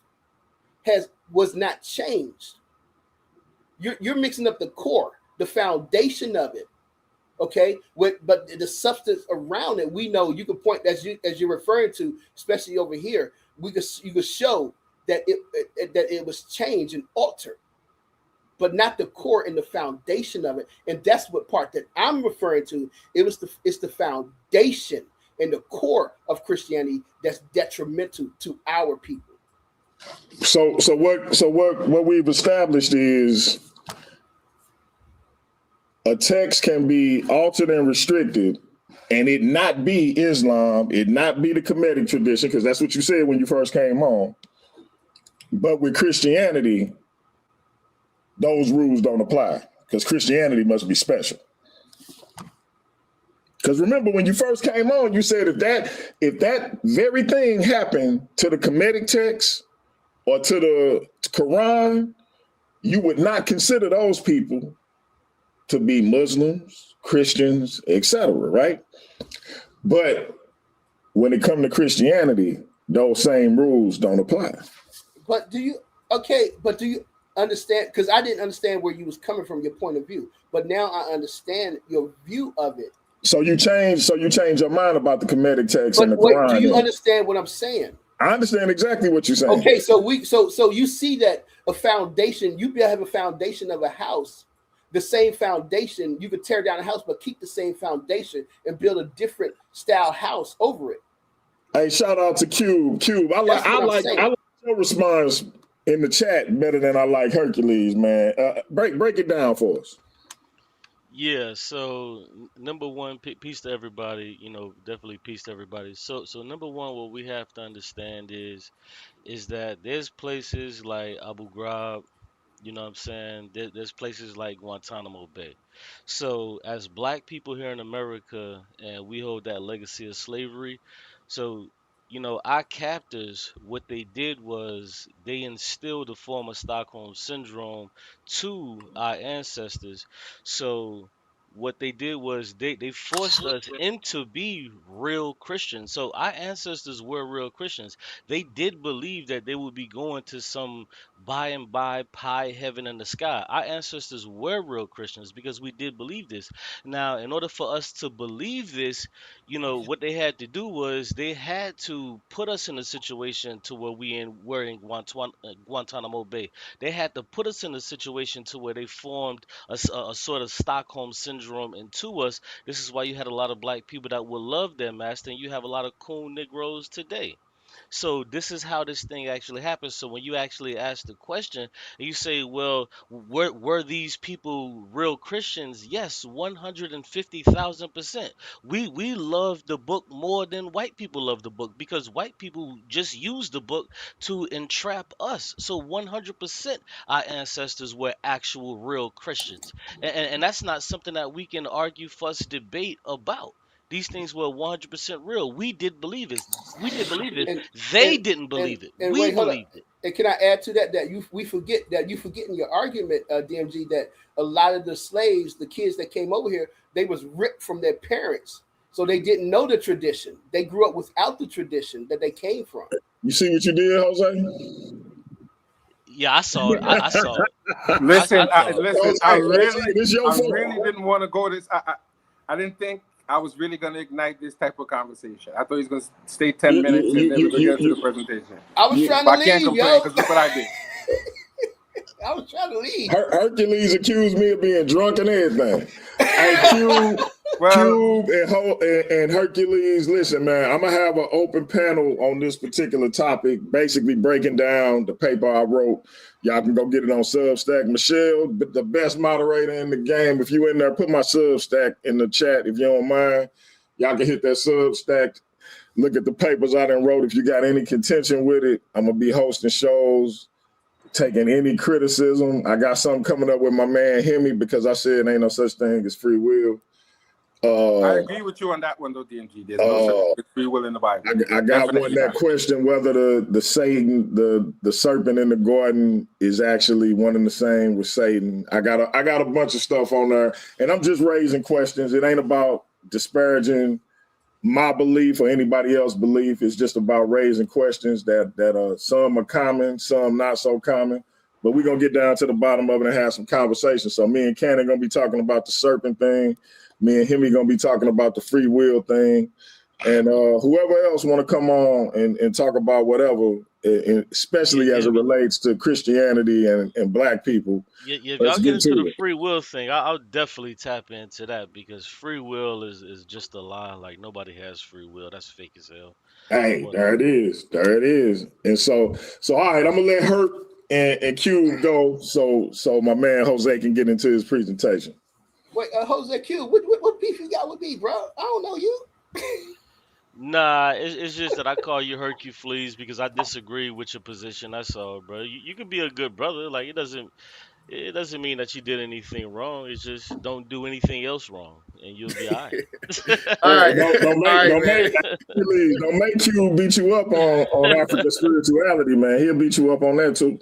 was not changed. You're mixing up the core, the foundation of it. Okay, but the substance around it, we know you can point as you're referring to, especially over here. You could show that it was changed and altered, but not the core and the foundation of it. And that's what part that I'm referring to. It's the foundation and the core of Christianity that's detrimental to our people. So what we've established is a text can be altered and restricted, and it not be Islam, it not be the Kemetic tradition, because that's what you said when you first came on. But with Christianity, those rules don't apply, because Christianity must be special. Because remember, when you first came on, you said if that very thing happened to the Kemetic text or to the Quran, you would not consider those people to be Muslims, Christians, etc., right? But when it comes to Christianity, those same rules don't apply. But do you understand? Because I didn't understand where you was coming from, your point of view. But now I understand your view of it. So you change your mind about the Kemetic text and the Quran. Do you understand what I'm saying? I understand exactly what you're saying. Okay, so you see that a foundation, you have a foundation of a house. The same foundation, you could tear down a house, but keep the same foundation and build a different style house over it. Hey, shout out to Cube. I like your response in the chat better than I like Hercules, man. Break it down for us. Yeah, so number one, peace to everybody. Definitely peace to everybody. So number one, what we have to understand is that there's places like Abu Ghraib. You know what I'm saying? There's places like Guantanamo Bay. So as black people here in America, and we hold that legacy of slavery, so our captors, what they did was they instilled a form of Stockholm syndrome to our ancestors. So what they did was they forced us into be real Christians. So our ancestors were real Christians. They did believe that they would be going to some by and by pie heaven in the sky. Our ancestors were real Christians because we did believe this. Now, in order for us to believe this, what they had to do was they had to put us in a situation to where were in Guantanamo Bay. They had to put us in a situation to where they formed a sort of Stockholm syndrome into us. This is why you had a lot of black people that will love their master, and you have a lot of cool Negroes today. So this is how this thing actually happens. So when you actually ask the question and you say, well, were these people real Christians? Yes, 150,000%. We love the book more than white people love the book because white people just use the book to entrap us. So 100% our ancestors were actual real Christians. And that's not something that we can argue, fuss, debate about. These things were 100% real. We did believe it. We did believe this. And They and didn't and believe it. and We wait, hold up. believed it. And can I add to that that you forget in your argument, DMG, that a lot of the slaves, the kids that came over here, they was ripped from their parents, so they didn't know the tradition. They grew up without the tradition that they came from. You see what you did, Jose? Yeah, I saw it. I saw it. Listen, I saw it. listen. Jose, this your I fault. really didn't want to go this. I didn't think I was really going to ignite this type of conversation. I thought he was going to stay 10 minutes and then we could get into the presentation. I was trying But to I can't leave, complain yo. because look what I did. I was trying to leave. Hercules accused me of being drunk and everything. Hey, Cube and Hercules, listen, man, I'm going to have an open panel on this particular topic, basically breaking down the paper I wrote. Y'all can go get it on Substack. Michelle, the best moderator in the game. If you in there, put my Substack in the chat if you don't mind. Y'all can hit that Substack. Look at the papers I done wrote. If you got any contention with it, I'm going to be hosting shows, taking any criticism. I got something coming up with my man Hemi because I said ain't no such thing as free will. I agree with you on that one, though, DMG. There's no such free will in the Bible. I got one that question whether the Satan, the serpent in the garden is actually one and the same with Satan. I got a bunch of stuff on there, and I'm just raising questions. It ain't about disparaging my belief or anybody else's belief. It's just about raising questions that some are common, some not so common. But we're gonna get down to the bottom of it and have some conversation. So me and Cannon gonna be talking about the serpent thing. Me and Hemi gonna be talking about the free will thing, and whoever else want to come on and talk about whatever, especially as it relates to Christianity and black people. Yeah, if y'all get into the free will thing, I'll definitely tap into that because free will is just a lie. Like nobody has free will. That's fake as hell. Hey, there it is. There it is. And so all right, I'm gonna let Hurt and Q go so my man Jose can get into his presentation. Wait, Jose Q, what beef you got with me, bro? I don't know you. Nah, it's just that I call you Hercules because I disagree with your position. That's all, bro. You can be a good brother. Like it doesn't mean that you did anything wrong. It's just don't do anything else wrong, and you'll be all right. All right, don't make Q beat you up on African spirituality, man. He'll beat you up on that too.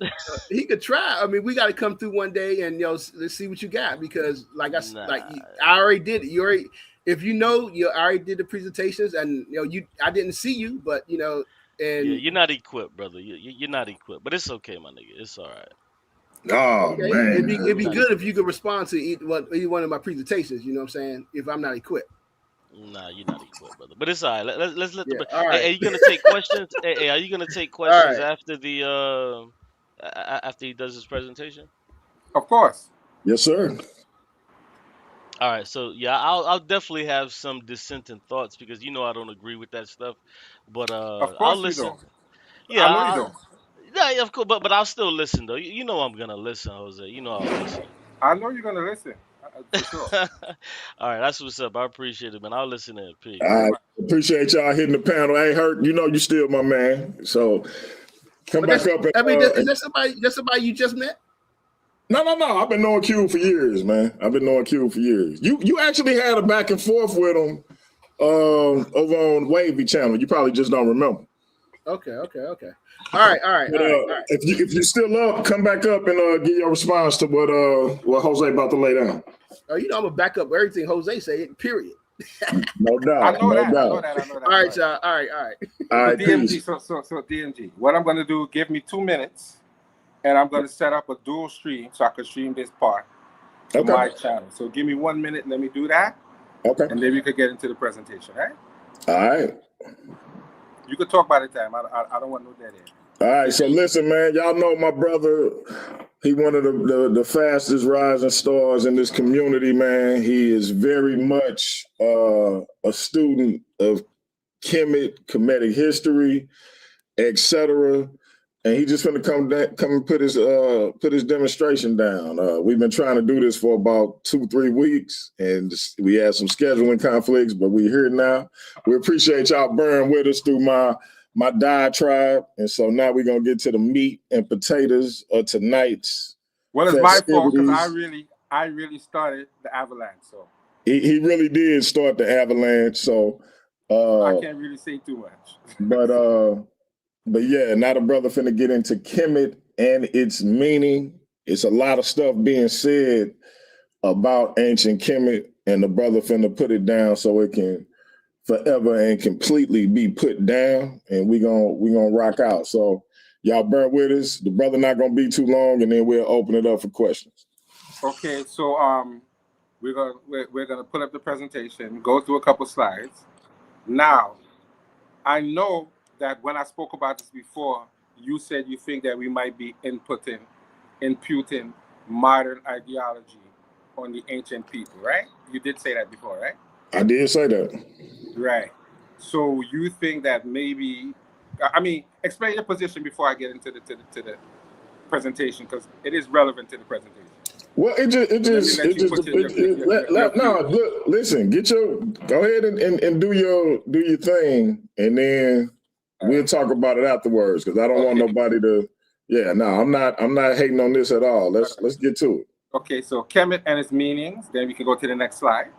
He could try. I mean, we got to come through one day and let's see what you got because, I already did it. If you already did the presentations, and I didn't see you, but and yeah, you're not equipped, brother. You're not equipped, but it's okay, my nigga. It's all right. Oh okay. Man, it'd be good if you could respond to either one of my presentations. You know what I'm saying? If I'm not equipped. Nah, you're not equipped, brother. But it's all right. Let's let the. All right. Hey, are you gonna take questions? Hey, are you gonna take questions after the after he does his presentation? Of course. Yes, sir. All right, so yeah, I'll definitely have some dissenting thoughts because I don't agree with that stuff, but of course I'll listen. You don't. Yeah, I know you don't. Yeah, of course, but I'll still listen though. You know I'm gonna listen, Jose. You know I'll listen. I know you're gonna listen. For sure. All right, that's what's up. I appreciate it, man. I'll listen in. Peace. I appreciate y'all hitting the panel. Hey, Hurt, you still my man. So come back up. Is that somebody you just met? No. I've been knowing Q for years, man. You actually had a back and forth with him over on Wavy Channel. You probably just don't remember. Okay. All right. If you're still up, come back up and give your response to what Jose about to lay down. Oh, you know I'm gonna back up everything Jose said. Period. No I doubt. know No that. I know doubt. that. I know that. All I know right, that. y'all. All right, all right. All So right, DMG, peace. so DMG, what I'm gonna do, give me 2 minutes, and I'm gonna set up a dual stream so I can stream this part to Okay. my channel. So give me 1 minute, let me do that, Okay. and then we could get into the presentation, right? All right. You could talk by the time. I don't want no dead end. All right. So listen, man, y'all know my brother. He one of the fastest rising stars in this community, man. He is very much a student of Kemetic history, etc. And he just gonna come and put his demonstration down. We've been trying to do this for about 2-3 weeks, and we had some scheduling conflicts, but we're here now. We appreciate y'all bearing with us through my diatribe, and so now we're gonna get to the meat and potatoes of tonight's. Well, it's my fault because I really started the avalanche, so He really did start the avalanche, so I can't really say too much. But yeah, now the brother finna get into Kemet and its meaning. It's a lot of stuff being said about ancient Kemet, and the brother finna put it down so it can forever and completely be put down, and we gonna rock out. So y'all bear with us. The brother not gonna be too long, and then we'll open it up for questions. Okay, so we're gonna put up the presentation, go through a couple slides. Now, I know that when I spoke about this before, you said you think that we might be imputing modern ideology on the ancient people, right? You did say that before, right? I did say that. Right. So you think that maybe, I mean, explain your position before I get into the presentation, because it is relevant to the presentation. Well, listen, go ahead and do your thing, and then we'll talk about it afterwards, because I don't want nobody to. Yeah, no, I'm not hating on this at all. Let's get to it. Okay, so Kemet and its meanings. Then we can go to the next slide.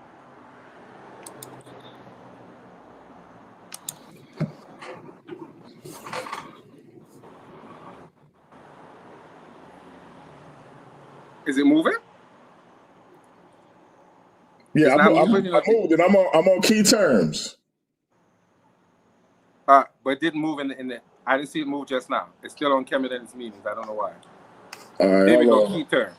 Is it moving? Yeah, I'm moving. I'm on key terms. But it didn't move in the. I didn't see it move just now. It's still on Kemet and its meanings. I don't know why. All right, there we go. Key terms.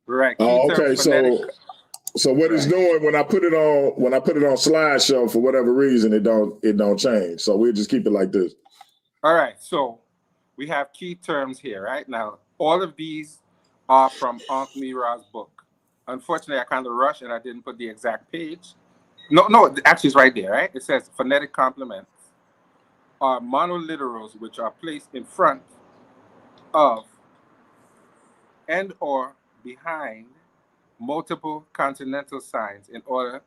Right. Key terms. So what it's doing when I put it on slideshow, for whatever reason, it don't change. So we'll just keep it like this. All right. So we have key terms here, right? Now, all of these are from Aunt Mira's book. Unfortunately, I kind of rushed and I didn't put the exact page. No, actually it's right there, right? It says phonetic complements are monoliterals which are placed in front of and or behind multiple consonantal signs in order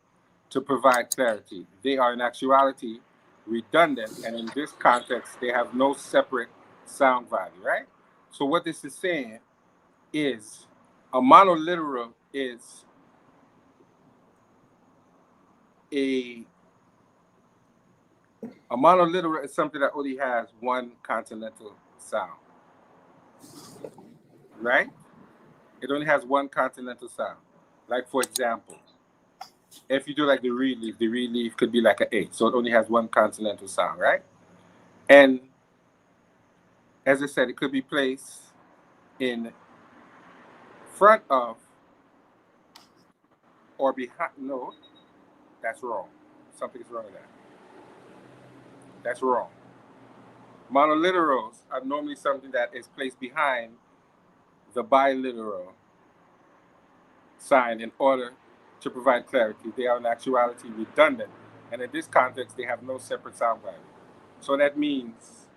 to provide clarity. They are in actuality redundant, and in this context, they have no separate sound value, right? So what this is saying is a monoliteral is a monoliteral is something that only has one consonantal sound, right? It only has one consonantal sound. Like, for example, if you do like the relief could be like an A, so it only has one consonantal sound, right? And as I said, it could be placed in front of or behind. No, that's wrong. Something's wrong with that. That's wrong. Monoliterals are normally something that is placed behind the biliteral sign in order to provide clarity. They are in actuality redundant, and in this context, they have no separate sound value. So that means,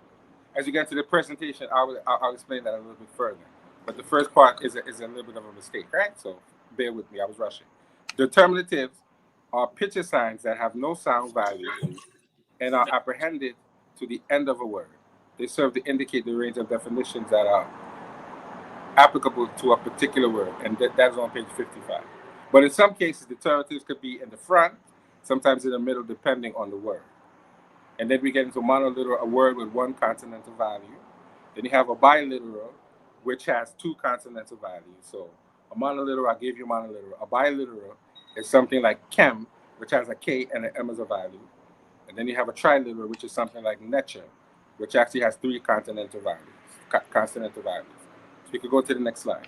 as you get to the presentation, I'll explain that a little bit further. But the first part is a little bit of a mistake, right? So bear with me, I was rushing. Determinatives are picture signs that have no sound value and are apprehended to the end of a word. They serve to indicate the range of definitions that are applicable to a particular word, and that is on page 55. But in some cases, determinatives could be in the front, sometimes in the middle, depending on the word. And then we get into monoliteral, a word with one consonantal value. Then you have a biliteral, which has two consonantal values. So a monoliteral, I gave you monoliteral. A biliteral is something like chem, which has a K and an M as a value. And then you have a triliteral, which is something like nature, which actually has three consonantal values. So you could go to the next slide.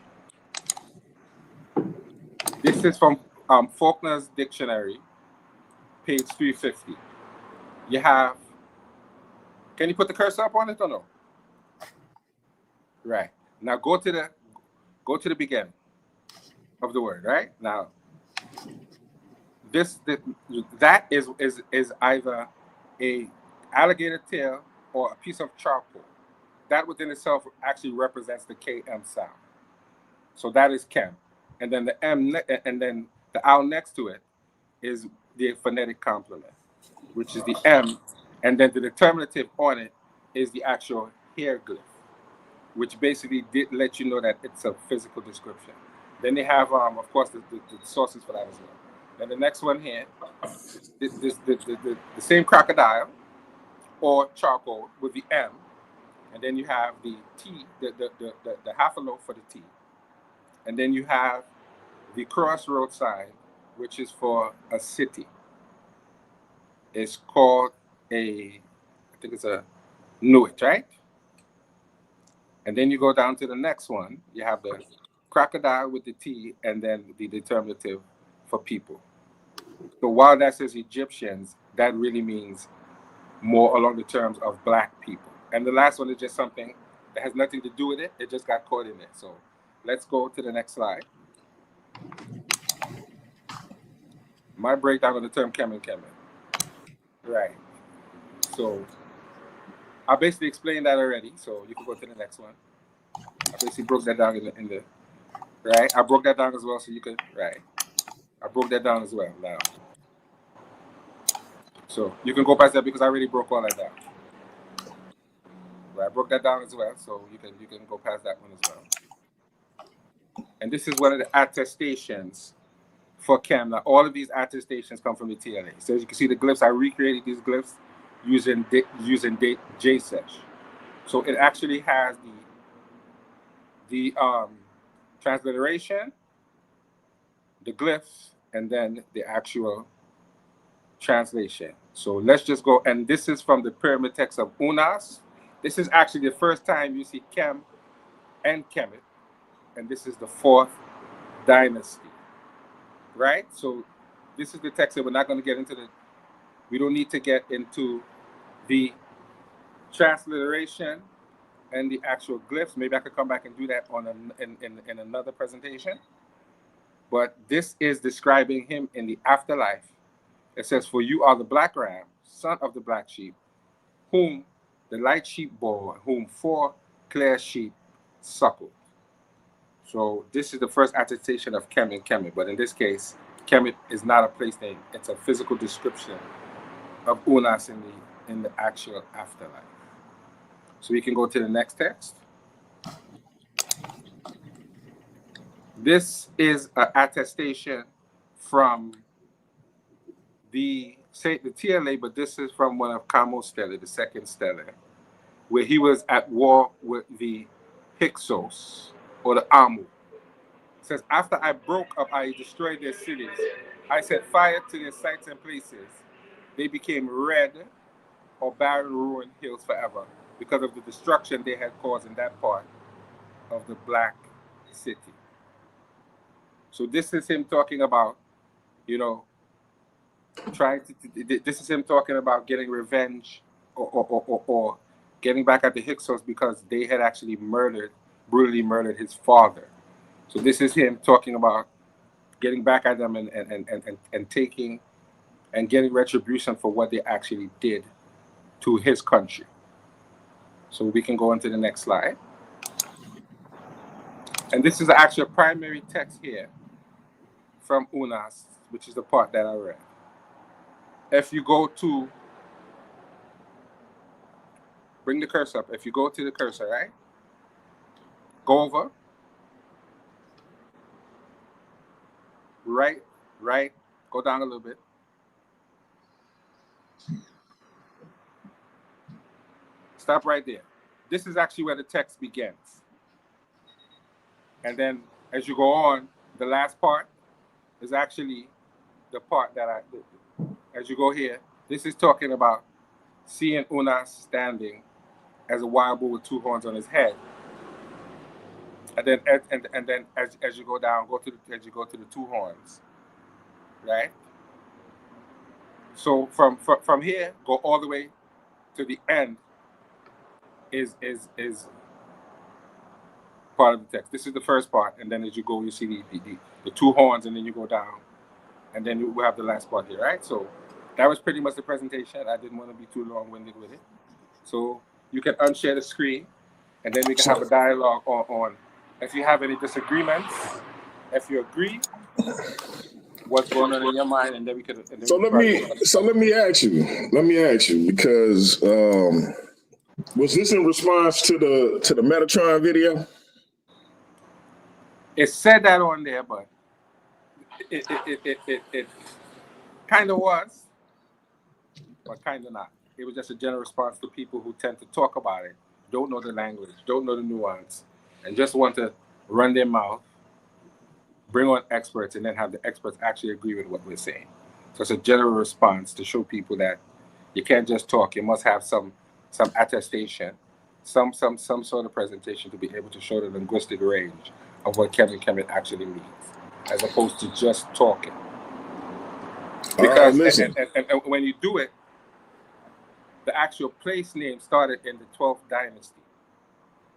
This is from Faulkner's Dictionary, page 350. You have, can you put the cursor up on it or no? Right. Now go to the beginning of the word, right? Now, that is either a alligator tail or a piece of charcoal. That within itself actually represents the KM sound. So that is chem. And then the M and then the owl next to it is the phonetic complement, which is the M, and then the determinative on it is the actual hieroglyph, which basically did let you know that it's a physical description. Then they have, of course, the sources for that as well. Then the next one here, the same crocodile or charcoal with the M, and then you have the T, the half a loaf for the T, and then you have the crossroad sign, which is for a city. It's called I think it's a Nuit, right? And then you go down to the next one. You have the crocodile with the T, and then the determinative for people. So while that says Egyptians, that really means more along the terms of black people. And the last one is just something that has nothing to do with it. It just got caught in it. So let's go to the next slide. My breakdown of the term Kemet. Right. So I basically explained that already. So you can go to the next one. I basically broke that down in the right. I broke that down as well, so you could right. I broke that down as well now. So you can go past that because I already broke all that down. Right, I broke that down as well, so you can go past that one as well. And this is one of the attestations for Chem. Now, all of these attestations come from the TLA. So as you can see the glyphs, I recreated these glyphs using JSesh. So it actually has the transliteration, the glyphs, and then the actual translation. So let's just go, and this is from the pyramid text of Unas. This is actually the first time you see Chem and Kemet, and this is the 4th dynasty, right? So this is the text that we're not going to get into we don't need to get into the transliteration and the actual glyphs. Maybe I could come back and do that in another presentation. But this is describing him in the afterlife. It says, "For you are the black ram, son of the black sheep, whom the light sheep bore, whom 4 clear sheep suckled." So this is the first attestation of Kemet. But in this case, Kemet is not a place name. It's a physical description of Unas in the actual afterlife. So we can go to the next text. This is an attestation from the TLA, but this is from one of Camo's stele, the 2nd stele, where he was at war with the Hyksos, or the Amu. It says, "After I broke up, I destroyed their cities. I set fire to their sites and places. They became red or barren ruined hills forever because of the destruction they had caused in that part of the black city." So this is him talking about, this is him talking about getting revenge or getting back at the Hyksos because they had actually brutally murdered his father. So this is him talking about getting back at them and taking and getting retribution for what they actually did to his country. So we can go into the next slide. And this is the actual primary text here from Unas, which is the part that I read. If you go to, bring the cursor up. If you go to the cursor, right? Go over. Right, go down a little bit. Stop right there. This is actually where the text begins. And then as you go on, the last part is actually the part that as you go here, this is talking about seeing Unas standing as a wild bull with two horns on his head. And then as you go down, as you go to the two horns, right? So from here, go all the way to the end is part of the text. This is the first part, and then as you go, you see the two horns, and then you go down, and then we have the last part here, right? So that was pretty much the presentation. I didn't want to be too long-winded with it. So you can unshare the screen, and then we can have a dialogue on if you have any disagreements, if you agree, what's going on in your mind, and then we could. So let me ask you because was this in response to the Metatron video? It said that on there, but it kind of was, but kind of not. It was just a general response to people who tend to talk about it, don't know the language, don't know the nuance, and just want to run their mouth, bring on experts, and then have the experts actually agree with what we're saying. So it's a general response to show people that you can't just talk. You must have some attestation, some sort of presentation to be able to show the linguistic range of what Kemet actually means, as opposed to just talking. Because and when you do it, the actual place name started in the 12th dynasty.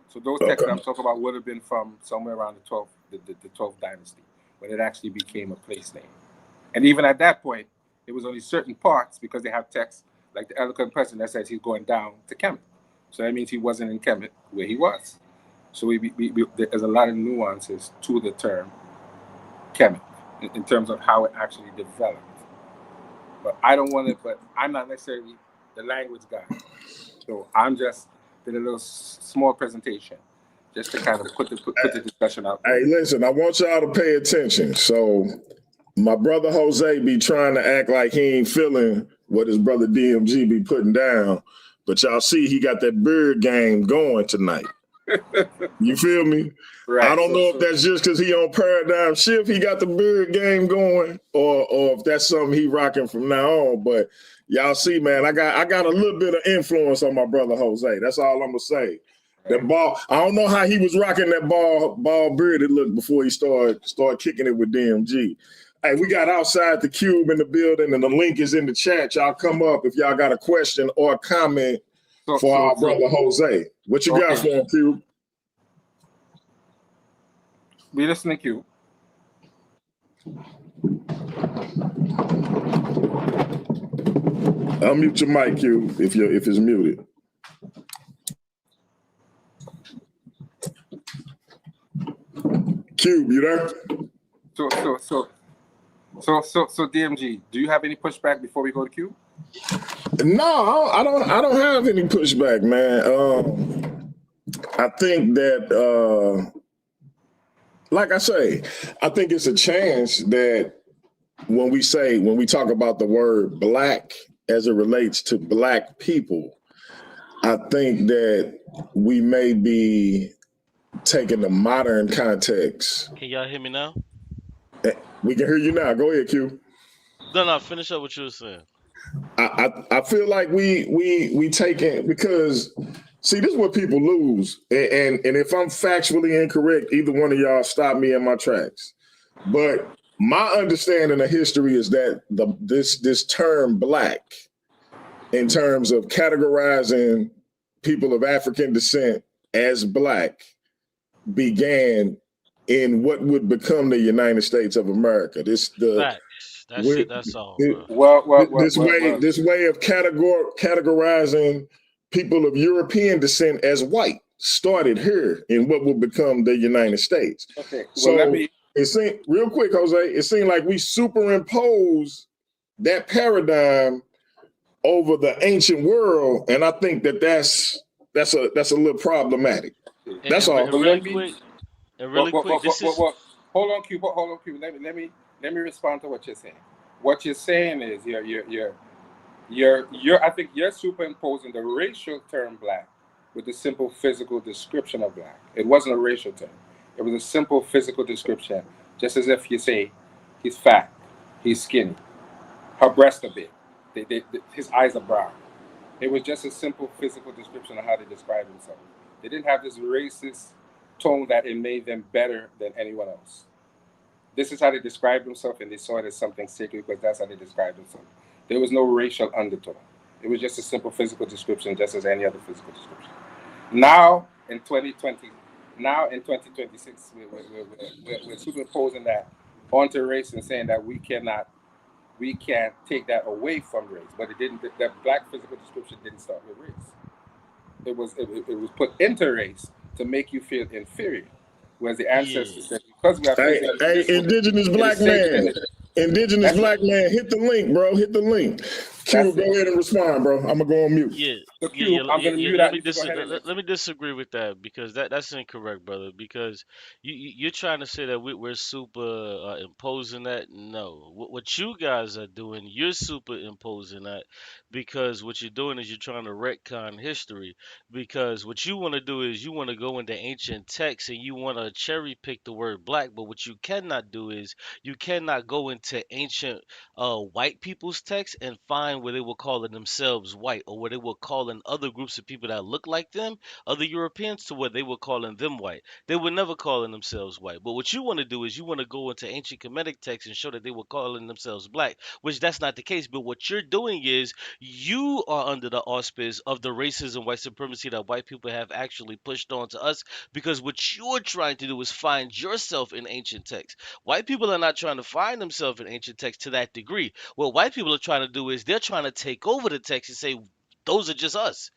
So those texts I'm talking about would have been from somewhere around the 12th dynasty, when it actually became a place name. And even at that point, it was only certain parts, because they have texts like the eloquent person that says he's going down to Kemet. So that means he wasn't in Kemet where he was. So there's a lot of nuances to the term Kemet in terms of how it actually developed. But I'm not necessarily the language guy. So I'm just did a little small presentation just to kind of put the discussion out there. Hey, listen, I want y'all to pay attention. So my brother Jose be trying to act like he ain't feeling what his brother DMG be putting down, but y'all see he got that beard game going tonight. You feel me? Right. I don't know if that's just because he on paradigm shift, he got the beard game going, or if that's something he rocking from now on. But y'all see, man, I got a little bit of influence on my brother Jose. That's all I'm gonna say. That ball, I don't know how he was rocking that ball bearded look before he started kicking it with DMG. Hey, we got Outside the Cube in the building, and the link is in the chat. Y'all come up if y'all got a question or a comment for our brother Jose. What you got for him, Cube? We listening, Cube. Unmute your mic, Cube, if it's muted. Cube, you there? So DMG, do you have any pushback before we go to Cube? No, I don't have any pushback, man. I think that like I say, I think it's a chance that when we talk about the word black as it relates to black people, I think that we may be taking the modern context. Can y'all hear me now? We can hear you now. Go ahead, Q. No, finish up what you were saying. I feel like we take it because see, this is what people lose. And if I'm factually incorrect, either one of y'all stop me in my tracks. But my understanding of history is that this term black, in terms of categorizing people of African descent as black, began in what would become the United States of America. That's it. That's all. This way of categorizing people of European descent as white started here in what would become the United States. Okay. So it seemed, real quick, Jose, it seemed like we superimpose that paradigm over the ancient world, and I think that's a little problematic. That's all. Really quick. Hold on, Q. Let me respond to what you're saying. What you're saying is I think you're superimposing the racial term black with the simple physical description of black. It wasn't a racial term. It was a simple physical description, just as if you say, he's fat, he's skinny, her breasts are big, his eyes are brown. It was just a simple physical description of how they described themselves. They didn't have this racist tone that it made them better than anyone else. This is how they described themselves, and they saw it as something sacred because that's how they described themselves. There was no racial undertone. It was just a simple physical description, just as any other physical description. Now in 2020, now in 2026, we're superimposing that onto race and saying that we can't take that away from race. But it didn't. That black physical description didn't start with race. It was put into race to make you feel inferior. Whereas the Yeah. ancestors said, because we are Hey, physical hey, conditioned, indigenous it is black sacred and man. Indigenous that's black man, hit the link, bro. Hit the link. Q, that's go it. ahead and respond, bro. I'm gonna go on mute. Yeah, So yeah, yeah, Q, I'm gonna mute let out. me You can go ahead and let listen. me disagree with that because that's incorrect, brother. Because you're trying to say that we're super imposing that. No, what you guys are doing, you're superimposing that because what you're doing is you're trying to retcon history. Because what you want to do is you want to go into ancient texts and you want to cherry pick the word black. But what you cannot do is you cannot go into ancient white people's text and find where they were calling themselves white or where they were calling other groups of people that look like them, other Europeans, to where they were calling them white. They were never calling themselves white. But what you want to do is you want to go into ancient Kemetic texts and show that they were calling themselves black, which that's not the case. But what you're doing is you are under the auspice of the racism, white supremacy that white people have actually pushed on to us because what you're trying to do is find yourself in ancient texts. White people are not trying to find themselves in ancient texts to that degree. What white people are trying to do is they're trying to take over the text and say, those are just us.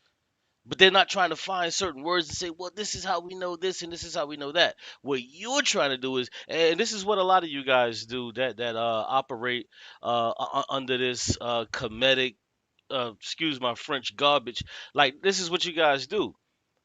But they're not trying to find certain words and say, well, this is how we know this and this is how we know that. What you're trying to do is, and this is what a lot of you guys do that operate under this comedic, excuse my French, garbage. Like, this is what you guys do.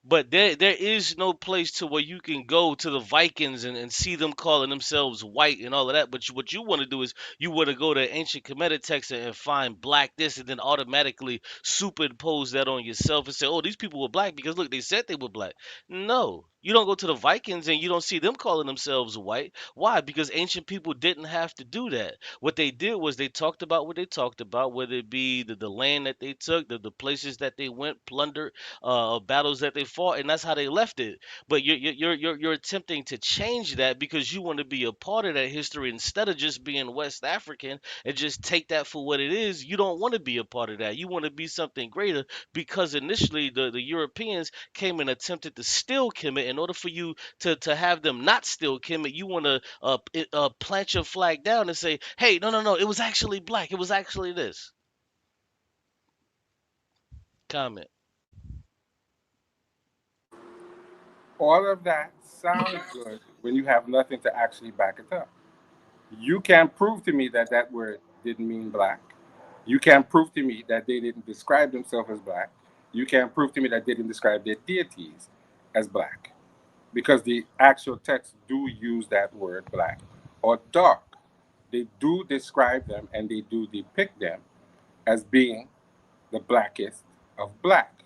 But there is no place to where you can go to the Vikings and see them calling themselves white and all of that. But what you want to do is you want to go to ancient Kemetic text and find black this and then automatically superimpose that on yourself and say, oh, these people were black because look, they said they were black. No, you don't go to the Vikings and you don't see them calling themselves white. Why? Because ancient people didn't have to do that. What they did was they talked about what they talked about, whether it be the land that they took, the places that they went, plundered, battles that they fought, and that's how they left it. But you're attempting to change that because you want to be a part of that history instead of just being West African and just take that for what it is. You don't want to be a part of that. You want to be something greater because initially the Europeans came and attempted to steal Kemet. In order for you to have them not steal Kemet, you want to plant your flag down and say, hey, no, no, no, it was actually black. It was actually this. Comment. All of that sounds good when you have nothing to actually back it up. You can't prove to me that that word didn't mean black. You can't prove to me that they didn't describe themselves as black. You can't prove to me that they didn't describe their deities as black. Because the actual texts do use that word black or dark. They do describe them and they do depict them as being the blackest of black.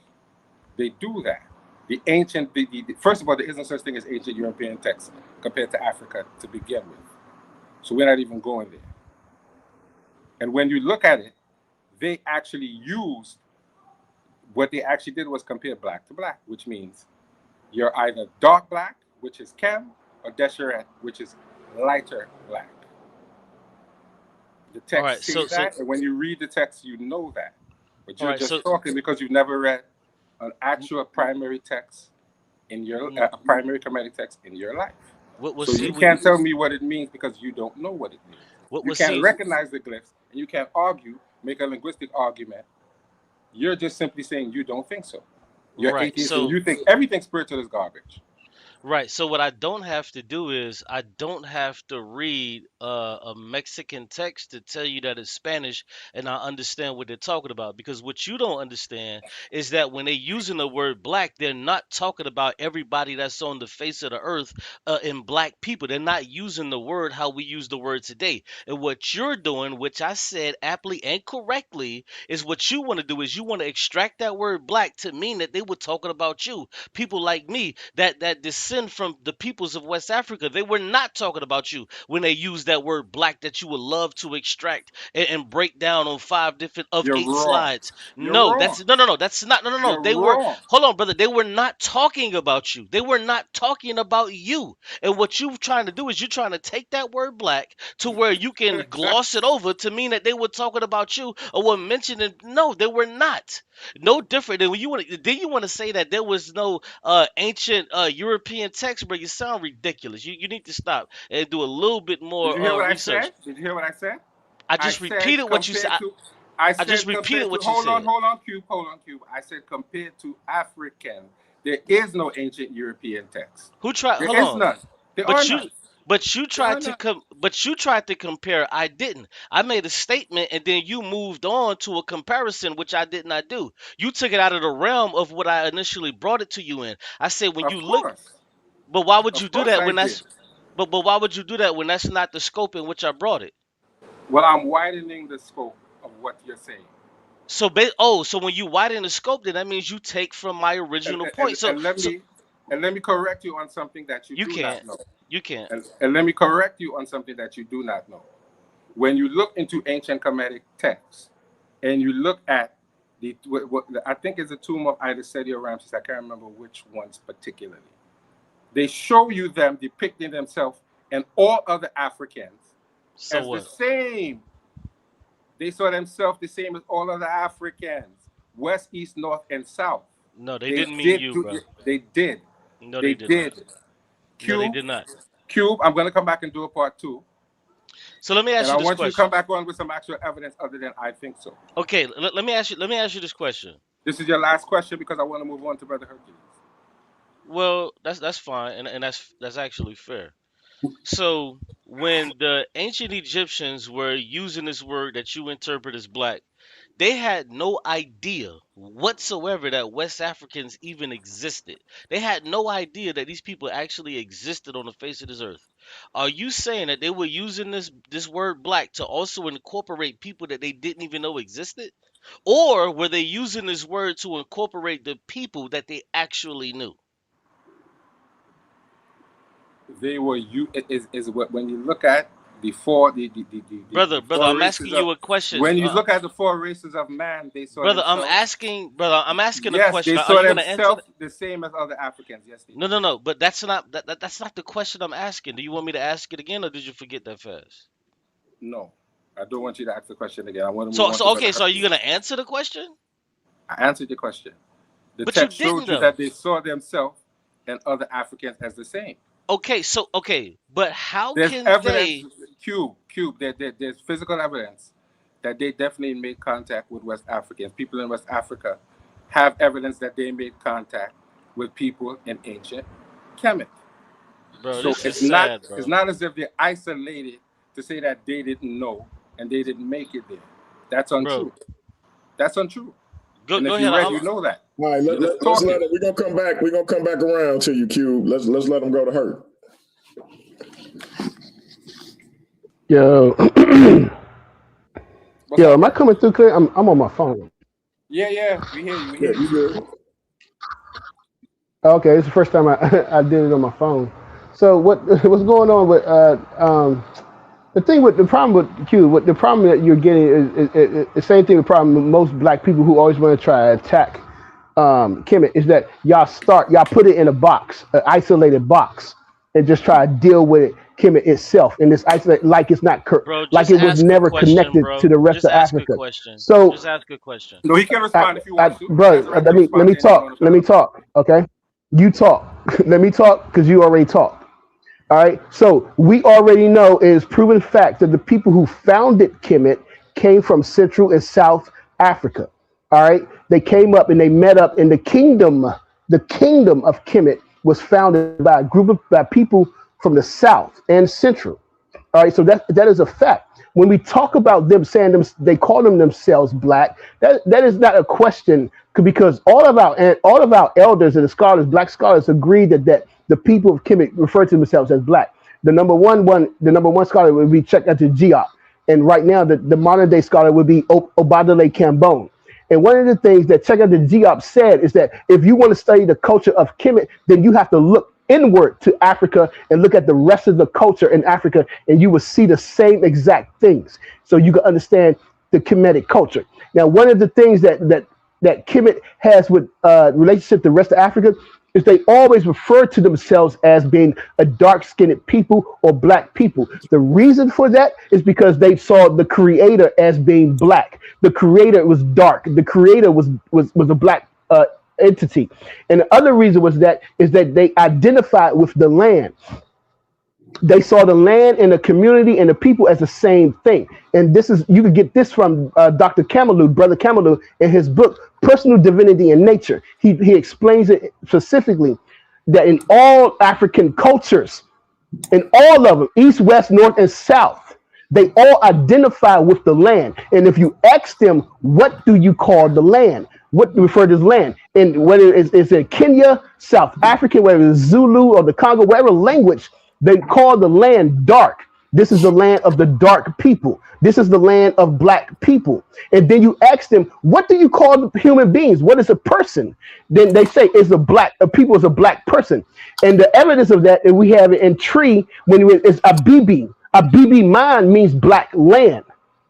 They do that. The ancient, first of all, there isn't such thing as ancient European texts compared to Africa to begin with. So we're not even going there. And when you look at it, they actually used, what they actually did was compare black to black, which means you're either dark black, which is Chem, or Desheret, which is lighter black. The All right. text says that, and when you read the text, you know that. But All you're right. just talking because you've never read an actual primary text in your primary Kemetic text in your life. What So see you we can't tell me what it means because you don't know what it means. You what can't see recognize the glyphs, and you can't argue, make a linguistic argument. You're just simply saying you don't think so. You're right. atheist and you think everything spiritual is garbage. Right. So what I don't have to do is I don't have to read a Mexican text to tell you that it's Spanish and I understand what they're talking about. Because what you don't understand is that when they're using the word black, they're not talking about everybody that's on the face of the earth in black people. They're not using the word how we use the word today. And what you're doing, which I said aptly and correctly, is what you want to do is you want to extract that word black to mean that they were talking about you, people like me that descend from the peoples of West Africa. They were not talking about you when they used that word black that you would love to extract and break down on 8 wrong. slides. You're No, wrong. that's no. That's not no. You're They were wrong. hold on, brother. They were not talking about you. They were not talking about you. And what you're trying to do is you're trying to take that word black to where you can gloss it over to mean that they were talking about you or were mentioning. No, they were not. No different than when you want to. Then you want to say that there was no ancient European text, bro. You sound ridiculous. You need to stop and do a little bit Did more you hear what I research. said? Did you hear what I said? I I just said repeated what you said. compared to. I I just said repeated compared to. what you Hold said. on, Cube. Hold on, Cube. I said compared to African, there is no ancient European text. Who tried? There Hold is on. none. There are But none. you There are tried to none. but you tried to compare. I didn't. I made a statement and then you moved on to a comparison, which I did not do. You took it out of the realm of what I initially brought it to you in. I said when Of you look, course. but why would you Of do course that I when did. that's but why would you do that when that's not the scope in which I brought it? Well, I'm widening the scope of what you're saying. So so when you widen the scope, then that means you take from my And, original and, point. So and let so me and let me correct you on something that you you do can't. not know. You can't. And let me correct you on something that you do not know. When you look into ancient Kemetic texts and you look at what I think is the tomb of either Seti or Ramses, I can't remember which ones particularly. They show you them depicting themselves and all other Africans So as the what? same. They saw themselves the same as all other Africans, west, east, north, and south. No, they They didn't mean did you, do. bro. They did. No, They they did not. did. No, they Cube, did not. Cube. I'm going to come back and do a part 2, So let me and ask I you this want you to come question. back on with some actual evidence other than I think so. Okay, let me ask you this question. This is your last question because I want to move on to Brother Hercules. Well, that's fine, and that's actually fair. So when the ancient Egyptians were using this word that you interpret as black, they had no idea whatsoever that West Africans even existed. They had no idea that these people actually existed on the face of this earth. Are you saying that they were using this word black to also incorporate people that they didn't even know existed? Or were they using this word to incorporate the people that they actually knew? They were you is what when you look at the four Brother, the brother, four I'm races asking of you a question. when you look at the four races of man, they saw themselves. Brother, I'm asking a Yes, question. they Are saw you gonna answer themselves that? the same as other Africans. Yes, they No, did. no, no. But that's not the question I'm asking. Do you want me to ask it again, or did you forget that fast? No, I don't want you to ask the question again. I want to move So on to so Brother okay. So are you Hercules. gonna answer the question? I answered your question. The But you text didn't showed you though. that they saw themselves and other Africans as the same. Okay. But how There's can evidence, they? there's physical evidence that they definitely made contact with West Africans. People in West Africa have evidence that they made contact with people in ancient Kemet. Bro, So this is sad, it's bro. not as if they're isolated to say that they didn't know and they didn't make it there. That's Bro, untrue. That's untrue. go And go if ahead. you read, you know that. All right, You're just let's let talking. it. We're gonna come back. We're gonna come back around to you, Cube. Let's let them go to Hurt. Yo, What's yo, up, am I bro? coming through clear? I'm on my phone. Yeah, we hear you. We Yeah, hear you. you good? Okay, it's the first time I I did it on my phone. So what's going on with the thing with the problem with Q? What the problem that you're getting is the same thing. The problem with most black people who always want to try to attack Kemet is that y'all put it in a box, an isolated box, and just try to deal with it. Kemet itself in this isolate like it's not Bro, like just it was ask a never question, connected to bro. the rest Just of ask a Africa. question. So Just ask a question. No, he can respond if he wants to. He has bro, the right to let respond me to anyone talk. who Let come me up. talk. Okay, you talk. Let me talk because you already talked. All right. So we already know it is proven fact that the people who founded Kemet came from Central and South Africa. All right. They came up and they met up in the kingdom. The kingdom of Kemet was founded by a group of by people from the South and Central. All right, so that is a fact. When we talk about them saying they call themselves black, that is not a question because all of our elders and the scholars, black scholars, agree that the people of Kemet refer to themselves as black. The number one scholar would be checked out to Geop, and right now the modern day scholar would be Obadale Cambone. And one of the things that Check Out the Geop said is that if you want to study the culture of Kemet, then you have to look inward to Africa and look at the rest of the culture in Africa, and you will see the same exact things. So you can understand the Kemetic culture. Now, one of the things that Kemet has with relationship to the rest of Africa is they always refer to themselves as being a dark-skinned people or black people. The reason for that is because they saw the creator as being black. The creator was dark. The creator was a black entity. And the other reason was that they identified with the land. They saw the land and the community and the people as the same thing. And this is, you can get this from Dr. Camelou, Brother Camelou, in his book, Personal Divinity and Nature. He explains it specifically that in all African cultures, in all of them, east, west, north, and south, they all identify with the land. And if you ask them, what do you call the land? What do you refer to as land? And whether it's in Kenya, South Africa, whether it's Zulu or the Congo, whatever language, they call the land dark. This is the land of the dark people. This is the land of black people. And then you ask them, what do you call human beings? What is a person? Then they say a people is a black person. And the evidence of that, and we have it in tree when it's Abibi. Abibi man means black land.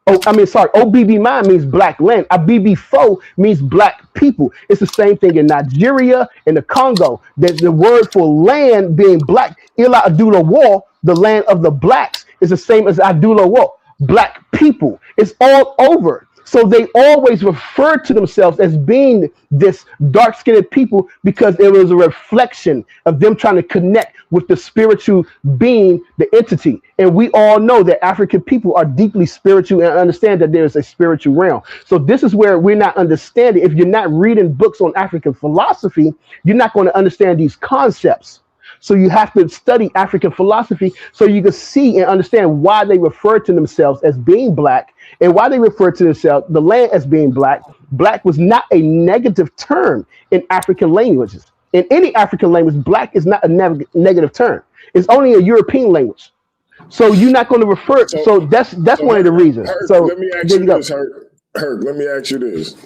OBB man means black land. Abibi fo means black people. It's the same thing in Nigeria and the Congo. There's the word for land being black. Ila Adula War, the land of the blacks, is the same as Adula War, black people. It's all over. So they always refer to themselves as being this dark-skinned people because it was a reflection of them trying to connect with the spiritual being, the entity. And we all know that African people are deeply spiritual and understand that there is a spiritual realm. So this is where we're not understanding. If you're not reading books on African philosophy, you're not going to understand these concepts. So you have to study African philosophy so you can see and understand why they refer to themselves as being black and why they refer to themselves, the land, as being black. Black was not a negative term in African languages. In any African language, black is not a negative term. It's only a European language. So you're not going to refer. So that's one of the reasons. Herc, so let me ask you this, Herc, let me ask you this.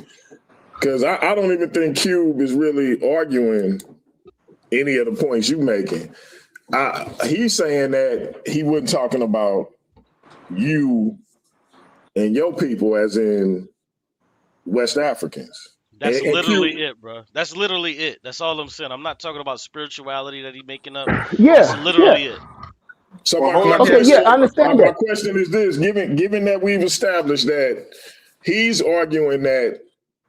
Because I don't even think Cube is really arguing any of the points you making. He's saying that he wasn't talking about you and your people as in West Africans. That's and literally Cube, it, bro. That's literally it. That's all I'm saying. I'm not talking about spirituality that he's making up. Yeah, That's literally it. So Well, my hold on okay, question, yeah, I understand my that. question is this: given that we've established that he's arguing that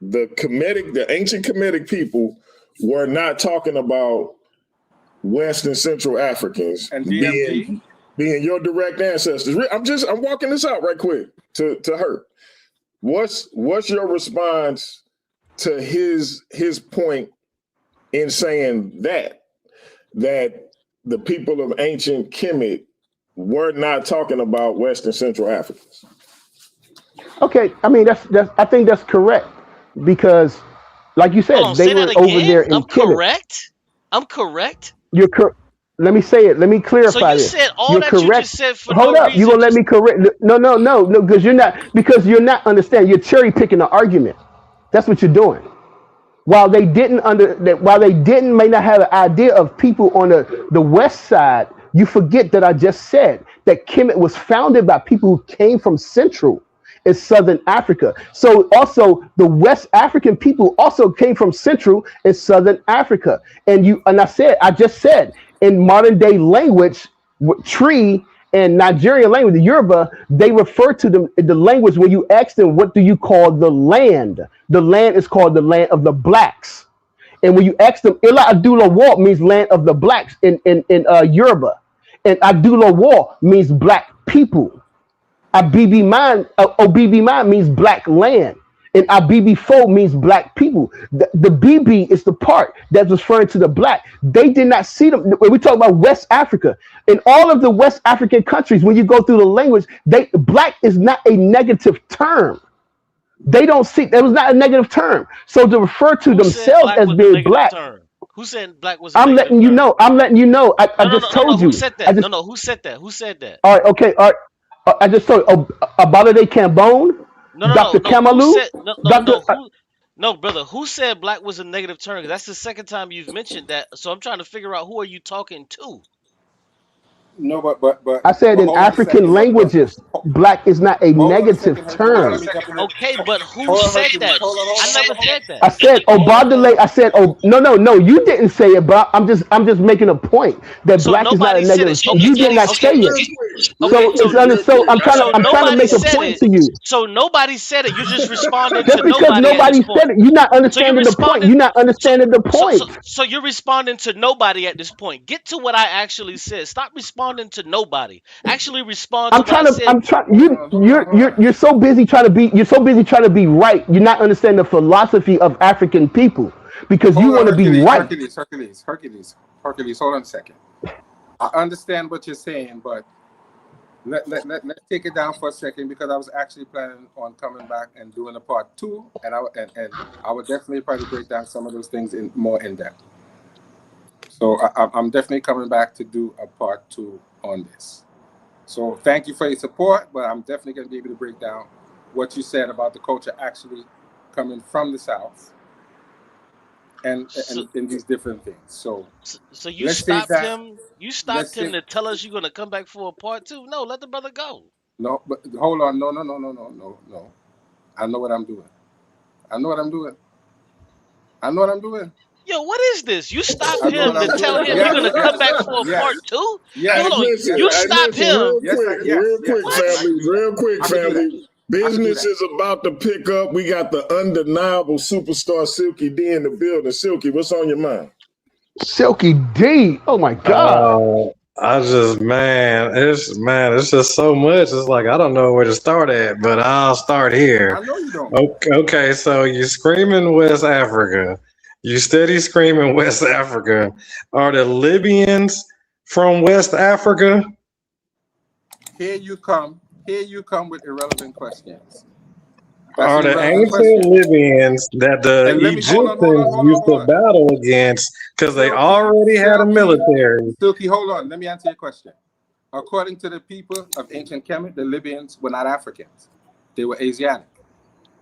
the ancient Kemetic people were not talking about West and Central Africans and DMG. being your direct ancestors. I'm walking this out right quick to her. What's your response to his point in saying that the people of ancient Kemet were not talking about West and Central Africans? Okay, I mean that's I think that's correct because, like you Hold said, on, they say that were over again. there in I'm Kemet. correct. I'm correct. You're correct. Let me say it. Let me So clarify you this. said all You're that you correct. just said for Hold no up. You reason. gonna let Just me correct? No, because you're not understanding. You're cherry picking the argument. That's what you're doing. While they didn't may not have an idea of people on the west side, you forget that I just said that Kemet was founded by people who came from Central and Southern Africa. So also the West African people also came from Central and Southern Africa. And I just said in modern day language, tree and Nigerian language, the Yoruba, they refer to the language when you ask them, what do you call the land? The land is called the land of the blacks. And when you ask them, Ila Adula War means land of the blacks in Yoruba. And Adula War means black people. Obibi man means black land. And Abibi fo means black people. The BB is the part that's referring to the black. They did not see them. When we talk about West Africa, in all of the West African countries, when you go through the language, black is not a negative term. They don't see that was not a negative term. So to refer to who said themselves black as was a being negative black, term? Who said black was a I'm negative letting you term? know. I'm letting you know. I No, no, just no, no, no. told Who you. said I that? No, just no. Who said that? Who said that? all right. Okay. All right. I just told you. Abalade Cambone, No, no, no, Dr. no. Who Kamalu, said? No, no, no, Dr. no. Who? No, brother, who said black was a negative term? 'Cause that's the second time you've mentioned that. So I'm trying to figure out who are you talking to? No, I said in hold on a African second. languages, black is not a Hold on a negative second, Hercules. Let term. me jump in here. Okay, but who Hold on, said Hercules. that? I never said that. I said Obadale. I said, oh no, you didn't say it, but I'm just making a point that So black is not a nobody said it. negative term. You did not Okay, say it. okay. So it's under. So So I'm trying to nobody make a said point it. to you. So nobody said it. You're just responding Just to because nobody at this nobody point. said it, you're not So you're understanding the point. responding. You're not So understanding the so so point. so you're responding to nobody at this point. Get to what I actually said. Stop responding to nobody. Actually respond to what I said. I'm trying. Hold on. You're so busy trying to be. You're so busy trying to be right. You're not understanding the philosophy of African people because you Hold on, want to be Hercules, right. Hercules. Hold on a second. I understand what you're saying, but let's take it down for a second because I was actually planning on coming back and doing a part 2, and I would definitely probably break down some of those things in more in depth. So I'm definitely coming back to do a part 2 on this. So thank you for your support, but I'm definitely going to be able to break down what you said about the culture actually coming from the South and So, in these different things. So so you let's say stopped that. him. You Let's stopped say him to tell us you're gonna come back for a part 2. No, let the brother go. no, but hold on. No. I know what I'm doing. I know what I'm doing. I know what I'm doing. Yo, what is this? You stopped I know what him to I'm tell doing. him you're gonna come back for a Yes, part 2? Yo, yes, hold on. Listen, You yes, stop him. real quick, I can family, do that. real quick, I can do that. family. Business is about to pick up. We got the undeniable superstar Silky D in the building. Silky, what's on your mind? Silky D. Oh my God. I just it's just so much. It's like I don't know where to start at, but I'll start I here. know you don't. Okay, so you screaming West Africa. You steady screaming West Africa. Are the Libyans from West Africa? Here you come. Here you come with irrelevant questions. That's Are an the irrelevant ancient question. Libyans that the And let me Egyptians used to hold on. battle against because they already had a military? Silky, hold on. Let me answer your question. According to the people of ancient Kemet, the Libyans were not Africans. They were Asiatic.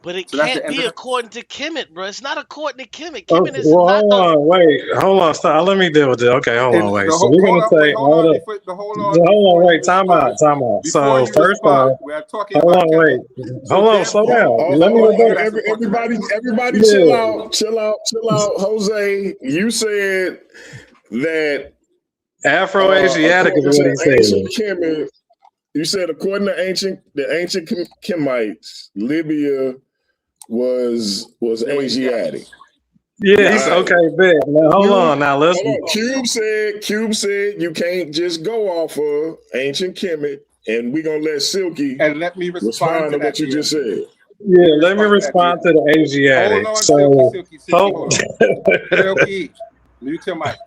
But it So that's the can't end be of it. according to Kemet, bro. It's not according to Kemet. Oh, Kemet is well, not hold a. on, wait, hold on, stop. Let me deal with it. Okay, hold And on, wait. the So we're hold gonna on, wait, say hold all on the. before the hold on Hold on, before you wait. Time out, respond. time out. Before So you first respond, off, we are talking hold about on, Kemet. wait, So hold on, slow therefore, down. Oh, Let me hold on. rebut. Everybody chill Yeah, out. Chill out. Jose, you said that Afro-Asiatic is according what he to ancient said. Kemet, you said according to the ancient Kemites, Libya was they were Asiatic. Asiatic. Yeah, All he's right. okay. Bet. Now hold Cube, on. Now let's. hold on. Cube said you can't just go off of ancient Kemet, and we're gonna let Silky And let me respond respond to to that, what you just DMG. said. Yeah, let me respond to the Hold Asiatic. on, So, Silky, hold hold. on. Silky, mute your mic.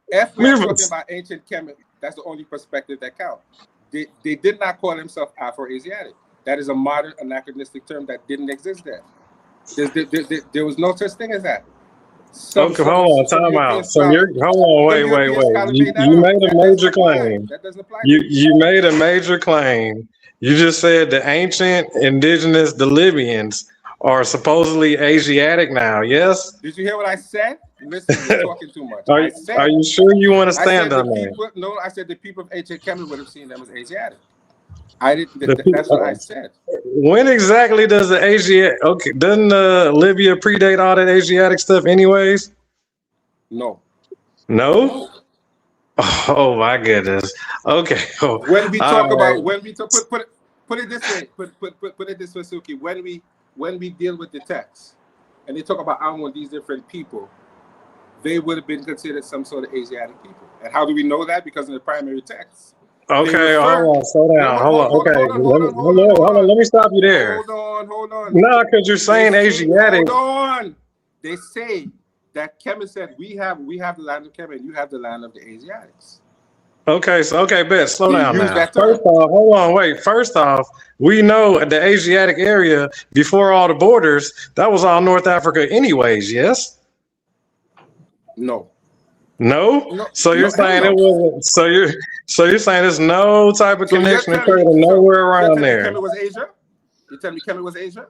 If we are talking about ancient Kemet, that's the only perspective that counts. They did not call themselves Afro-Asiatic. That is a modern anachronistic term that didn't exist then. There was no such thing as that. Okay, hold on, Some time out. European So you're scholars, hold on, some European wait. scholars made that You up. made a That doesn't major apply. claim. That doesn't apply to me. You made a major claim. You just said the ancient indigenous, the Libyans, are supposedly Asiatic now. Yes. Did you hear what I said? Listen, you're talking too much. Are I you sure you want to I stand said the on that? people. No, I said the people of ancient Kemet would have seen them as Asiatic. I didn't. The That's what I said. when exactly does the Asia? Okay, doesn't Libya predate all that Asiatic stuff, anyways? No. No. Oh my goodness. Okay. Oh, When we all talk right. about put it this way, put it this way, Suki. When we deal with the text, and they talk about Amun, these different people, they would have been considered some sort of Asiatic people. And how do we know that? Because in the primary text, they Okay, refer. hold on, slow No, down. Hold on. Okay, hold on. hold Let me stop you there. on. No, because you're saying Asiatic. Hold on. They say that Kemet said we have the land of Kemet, and you have the land of the Asiatics. Okay, so bet. Slow They down use now. that term. First off, hold on, wait. First off, we know the Asiatic area before all the borders, that was all North Africa, anyways. Yes. No. No. So you're Hell saying it no. wasn't. So you're saying there's no type of So you're connection telling occurred me, nowhere you're around telling me there. Kemet was Asia? You telling me Kemet was Asia?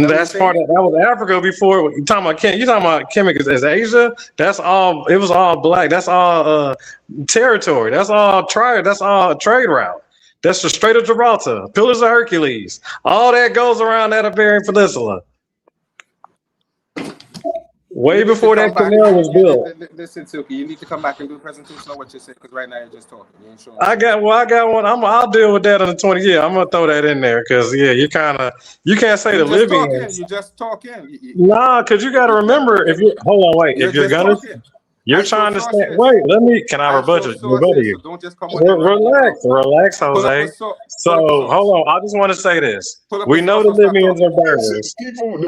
That's part of that was Africa before. You talking about Kemet as Asia? That's all. It was all black. That's all territory. That's all trade. That's all trade route. That's the Strait of Gibraltar, Pillars of Hercules. All that goes around that Iberian Peninsula. Way before that canal was built. Listen, Silky, you need to come back and do a presentation on what you said, because right now you're just talking. You ain't showing. I got one. I'll deal with that on the 20. Yeah, I'm gonna throw that in there because you can't say the Libyans. You just talking. Nah, because you got to remember you're trying to say, wait, can I rebut you? So don't just come Relax, Jose. So hold on, I just want to say this. We know the Libyans are Berbers. And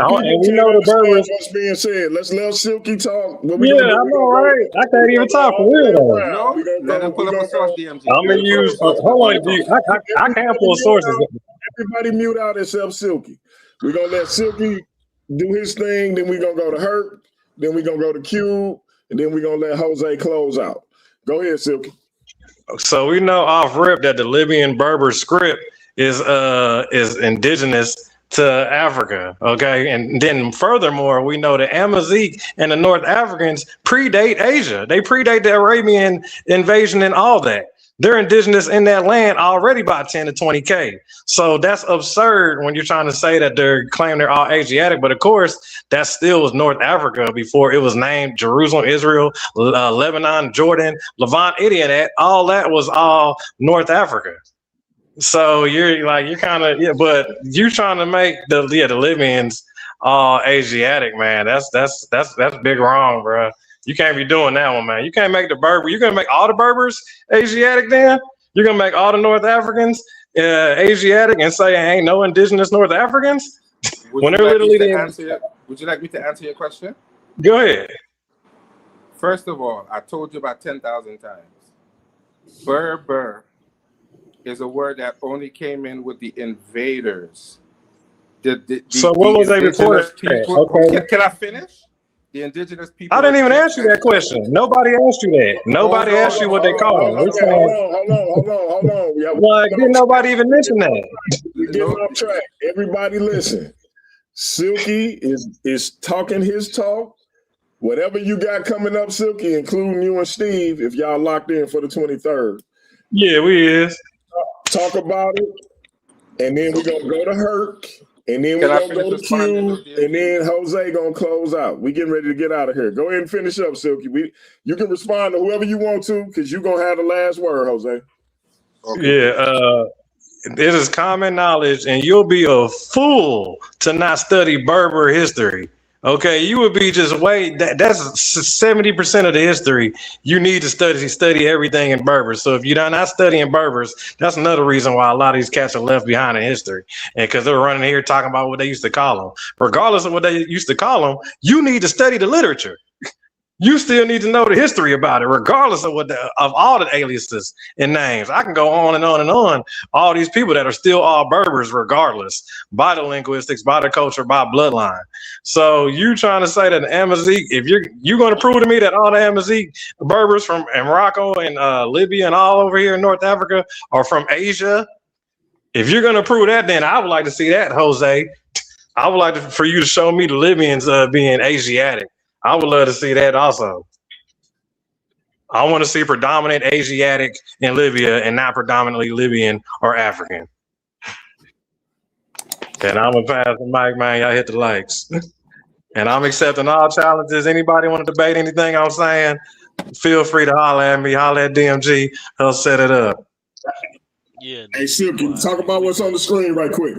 we know the Berbers. What's being said? Let's let Silky talk. I know, right? I can't even talk for real though. No, let him pull up a source, DMG. I'm gonna use, hold on, I can't pull sources. Everybody mute out except Silky. We're gonna let Silky do his thing, then we're gonna go to Hurt, then we're gonna go to Cube. And then we're going to let Jose close out. Go ahead, Silky. So we know off rip that the Libyan Berber script is indigenous to Africa, okay? And then furthermore, we know the Amazigh and the North Africans predate Asia. They predate the Arabian invasion and all that. They're indigenous in that land already by 10 to 20K. So that's absurd when you're trying to say that they're claiming they're all Asiatic. But of course, that still was North Africa before it was named Jerusalem, Israel, Lebanon, Jordan, Levant, that. All that was all North Africa. So you're but you're trying to make the Libyans all Asiatic, man. That's big wrong, bro. You can't be doing that one, man. You can't make the Berber. You're gonna make all the Berbers Asiatic, then you're gonna make all the North Africans Asiatic and say ain't no indigenous North Africans. Would you like me to answer your question? Go ahead. First of all, I told you about 10,000 times. Berber is a word that only came in with the invaders. So what was they before that? Okay. Can I finish? The indigenous people. I didn't even ask you that question. Nobody asked you that. Nobody asked you what they call them. Hold on. Like, didn't nobody even mention that? Get off track. Everybody listen. Silky is talking his talk. Whatever you got coming up, Silky, including you and Steve, if y'all locked in for the 23rd. Yeah, we is. Talk about it. And then we're going to go to Herc. And then we're going to go to Q, and then Jose going to close out. We getting ready to get out of here. Go ahead and finish up, Silky. You can respond to whoever you want to, because you're going to have the last word, Jose. Okay. Yeah, it is common knowledge, and you'll be a fool to not study Berber history. Okay, you would be just that's 70% of the history. You need to study everything in Berbers. So if you're not studying Berbers, that's another reason why a lot of these cats are left behind in history. And because they're running here talking about what they used to call them. Regardless of what they used to call them, you need to study the literature. You still need to know the history about it, regardless of of all the aliases and names. I can go on and on and on. All these people that are still all Berbers, regardless, by the linguistics, by the culture, by bloodline. So you trying to say that the Amazigh, if you're going to prove to me that all the Amazigh Berbers from Morocco and Libya and all over here in North Africa are from Asia, if you're going to prove that, then I would like to see that, Jose. I would like for you to show me the Libyans being Asiatic. I would love to see that also. I want to see predominant Asiatic in Libya and not predominantly Libyan or African. And I'm going to pass the mic, man. Y'all hit the likes. And I'm accepting all challenges. Anybody want to debate anything I'm saying, feel free to holler at me. Holler at DMG. He'll set it up. Yeah. Hey, Silky, talk about what's on the screen right quick.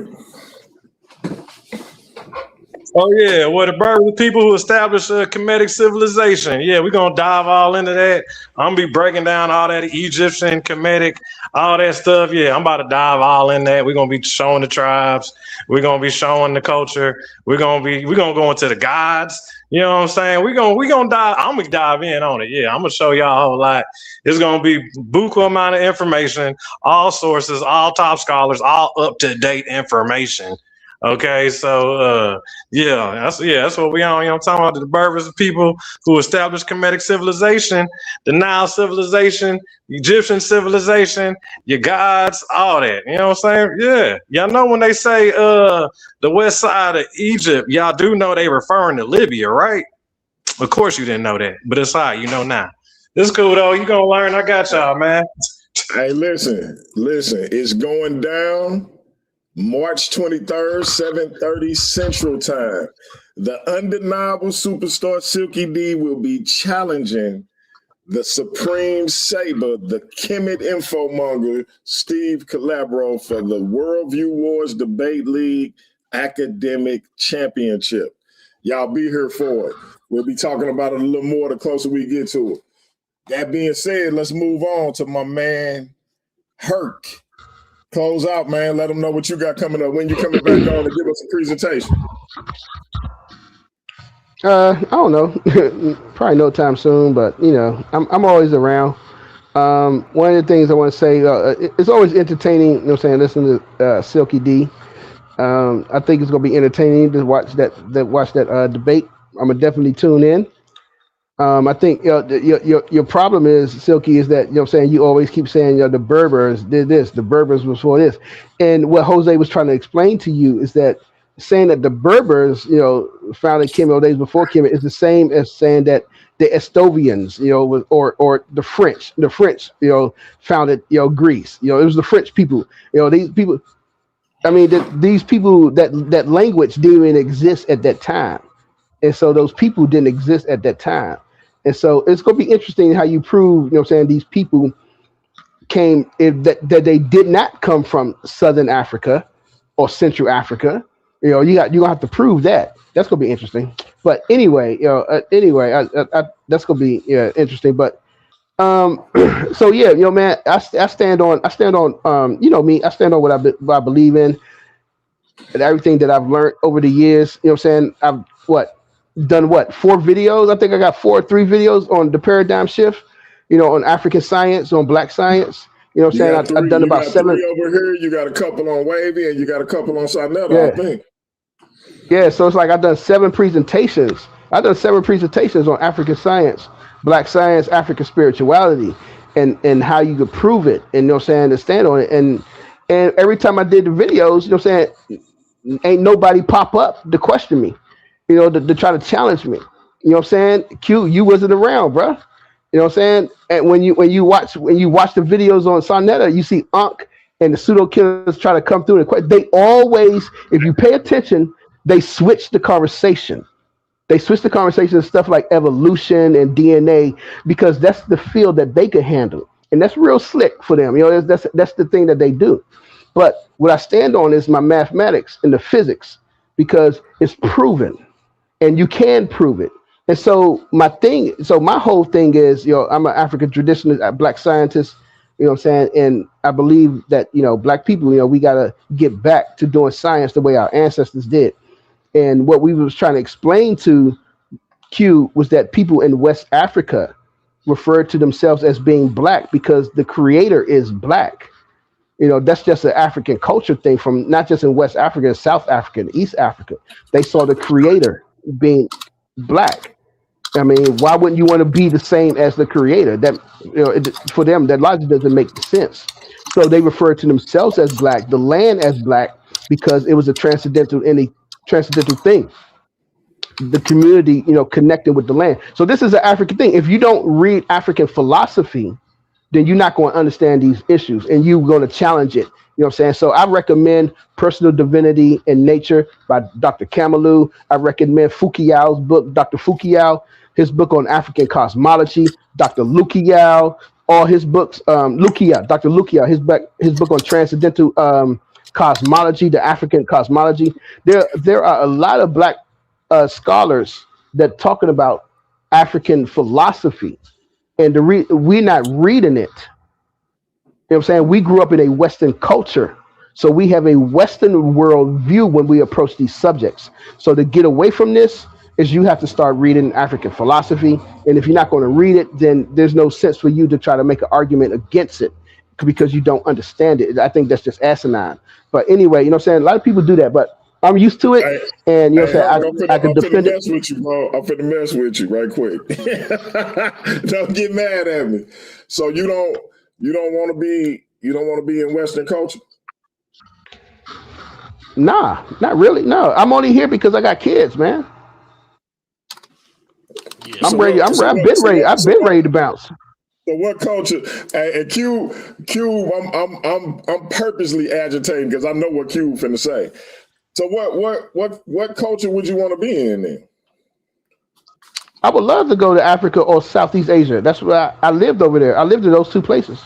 Oh, yeah. Well, the Berber people who established a Kemetic civilization. Yeah, we're going to dive all into that. I'm going to be breaking down all that Egyptian, Kemetic, all that stuff. Yeah, I'm about to dive all in that. We're going to be showing the tribes. We're going to be showing the culture. We're going to go into the gods. You know what I'm saying? We're going to dive. I'm going to dive in on it. Yeah, I'm going to show y'all a whole lot. It's going to be buku amount of information, all sources, all top scholars, all up-to-date information. Okay, so that's what we on. You know, I'm talking about the Berbers, people who established Kemetic civilization, the Nile civilization, Egyptian civilization, your gods, all that. You know what I'm saying? Yeah. Y'all know when they say the west side of Egypt, y'all do know they referring to Libya, right? Of course you didn't know that, but it's all right, you know now. This cool though. You gonna learn. I got y'all, man. Hey, listen, it's going down March 23rd, 7:30 Central Time. The undeniable superstar Silky D will be challenging the Supreme Saber, the Kemet infomonger, Steve Calabro, for the Worldview Wars Debate League Academic Championship. Y'all be here for it. We'll be talking about it a little more the closer we get to it. That being said, let's move on to my man, Herc. Close out, man. Let them know what you got coming up. When you coming back on to give us a presentation? I don't know. Probably no time soon, but you know, I'm always around. One of the things I want to say, it's always entertaining. You know, what I'm saying, listen to Silky D. I think it's gonna be entertaining to watch that debate. I'm gonna definitely tune in. I think your problem is, Silky, is that, you know what I'm saying, you always keep saying, the Berbers did this, the Berbers was for this. And what Jose was trying to explain to you is that saying that the Berbers, founded Kemet days before Kemet is the same as saying that the Estovians, or the French, founded, Greece. It was the French people. These people, I mean, these people, that language didn't even exist at that time. And so those people didn't exist at that time. And so it's going to be interesting how you prove, these people came, that they did not come from Southern Africa or Central Africa. You're going to have to prove that. That's going to be interesting. But anyway, that's going to be interesting. But so yeah, man, I stand on, me, I stand on what I believe in, and everything that I've learned over the years. I've done 4 videos. I think I got 4 or 3 videos on the paradigm shift, on African science, on Black science. I've done about 7 over here. You got a couple on Wavy, and you got a couple on Sinetta, I think. Yeah, so it's like I've done 7 presentations. I've done 7 presentations on African science, Black science, African spirituality, and how you could prove it, and to stand on it. And every time I did the videos, ain't nobody pop up to question me, to try to challenge me. Q, you wasn't around, bro. And when you watch the videos on Sonetta, you see Ankh and the pseudo killers try to come through and they always, if you pay attention, they switch the conversation. They switch the conversation to stuff like evolution and DNA, because that's the field that they can handle, and that's real slick for them. That's the thing that they do. But what I stand on is my mathematics and the physics, because it's proven, and you can prove it. And so my whole thing is, I'm an African traditionalist, Black scientist, and I believe that, Black people, we got to get back to doing science the way our ancestors did. And what we was trying to explain to Q was that people in West Africa referred to themselves as being Black because the creator is Black. That's just an African culture thing, from not just in West Africa, South Africa, and East Africa. They saw the creator being Black. I mean, why wouldn't you want to be the same as the creator? That, for them, that logic doesn't make sense. So they referred to themselves as Black, the land as Black, because it was a transcendental thing. The community, connected with the land. So this is an African thing. If you don't read African philosophy, then you're not going to understand these issues, and you're going to challenge it. So I recommend Personal Divinity in Nature by Dr. Kamalu. I recommend Fukiao's book, Dr. Fukiao, his book on African cosmology, Dr. Lukiao, all his books, Dr. Lukiao, his book on transcendental cosmology, the African cosmology. There are a lot of Black scholars that talking about African philosophy, and we're not reading it. You know what I'm saying? We grew up in a Western culture, so we have a Western world view when we approach these subjects. So to get away from this is you have to start reading African philosophy, and if you're not going to read it, then there's no sense for you to try to make an argument against it because you don't understand it. I think that's just asinine. But anyway, a lot of people do that. But I'm used to it, Hey, and you know hey, what I'm Herc, saying. I I'm could finna defend it. mess with you, bro. I'm finna mess with you right quick. Don't get mad at me. So you don't want to be in Western culture. Nah, not really. No, I'm only here because I got kids, man. Yeah. So I'm ready. what? So I've what? been So ready. what? I've So been what? ready to bounce. So what culture? And Q, I'm purposely agitating because I know what Q finna say. So what culture would you want to be in then? I would love to go to Africa or Southeast Asia. That's where I lived over there. I lived in those two places.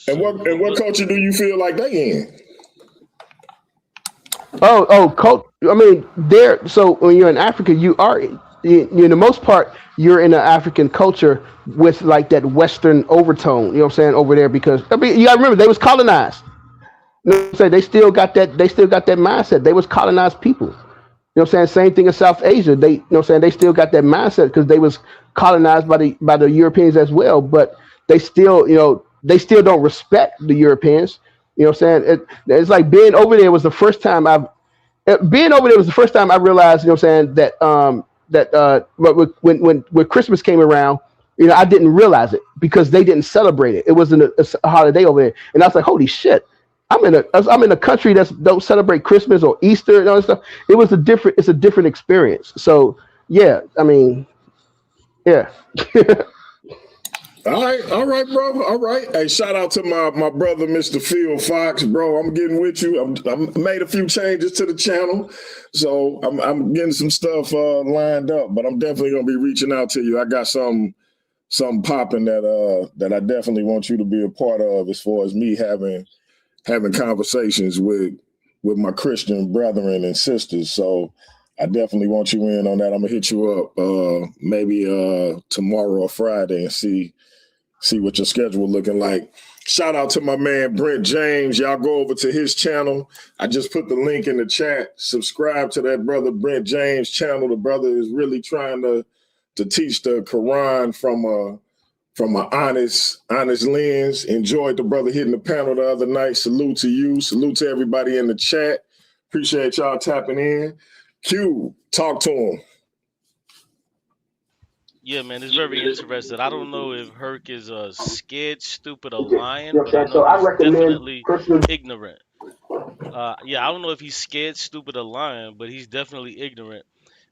And So what culture do you feel like they in? I mean, there. So when you're in Africa, you in the most part, you're in an African culture with like that Western overtone. You know what I'm saying over there because I mean, you got to remember they was colonized. You know what I'm saying? They still got that. They still got that mindset. They was colonized people. You know what I'm saying? Same thing in South Asia. They, you know what I'm saying? They still got that mindset because they was colonized by the Europeans as well. But they still, they still don't respect the Europeans. You know what I'm saying? It's like being over there was the first time being over there was the first time I realized, you know what I'm saying, when Christmas came around, I didn't realize it because they didn't celebrate it. It wasn't a holiday over there, and I was like, holy shit. I'm in a country that don't celebrate Christmas or Easter and all that stuff. It's a different experience. So yeah, I mean, yeah. All right, bro. All right. Hey, shout out to my brother, Mr. Phil Fox, bro. I'm getting with you. I'm made a few changes to the channel, so I'm getting some stuff lined up. But I'm definitely gonna be reaching out to you. I got something popping that I definitely want you to be a part of, as far as me having conversations with my Christian brethren and sisters. So I definitely want you in on that. I'm gonna hit you up maybe tomorrow or Friday and see what your schedule looking like. Shout out to my man Brent James. Y'all go over to his channel. I just put the link in the chat. Subscribe to that brother Brent James channel. The brother is really trying to teach the Quran from an honest lens. Enjoyed the brother hitting the panel the other night. Salute to you. Salute to everybody in the chat. Appreciate y'all tapping in. Q, talk to him. yeah, man, it's very interesting. I don't know if Herc is scared, stupid, or You know lying, what I'm but I saying? know So I he's recommend definitely personally. ignorant. Yeah, I don't know if he's scared, stupid, or lying, but he's definitely ignorant.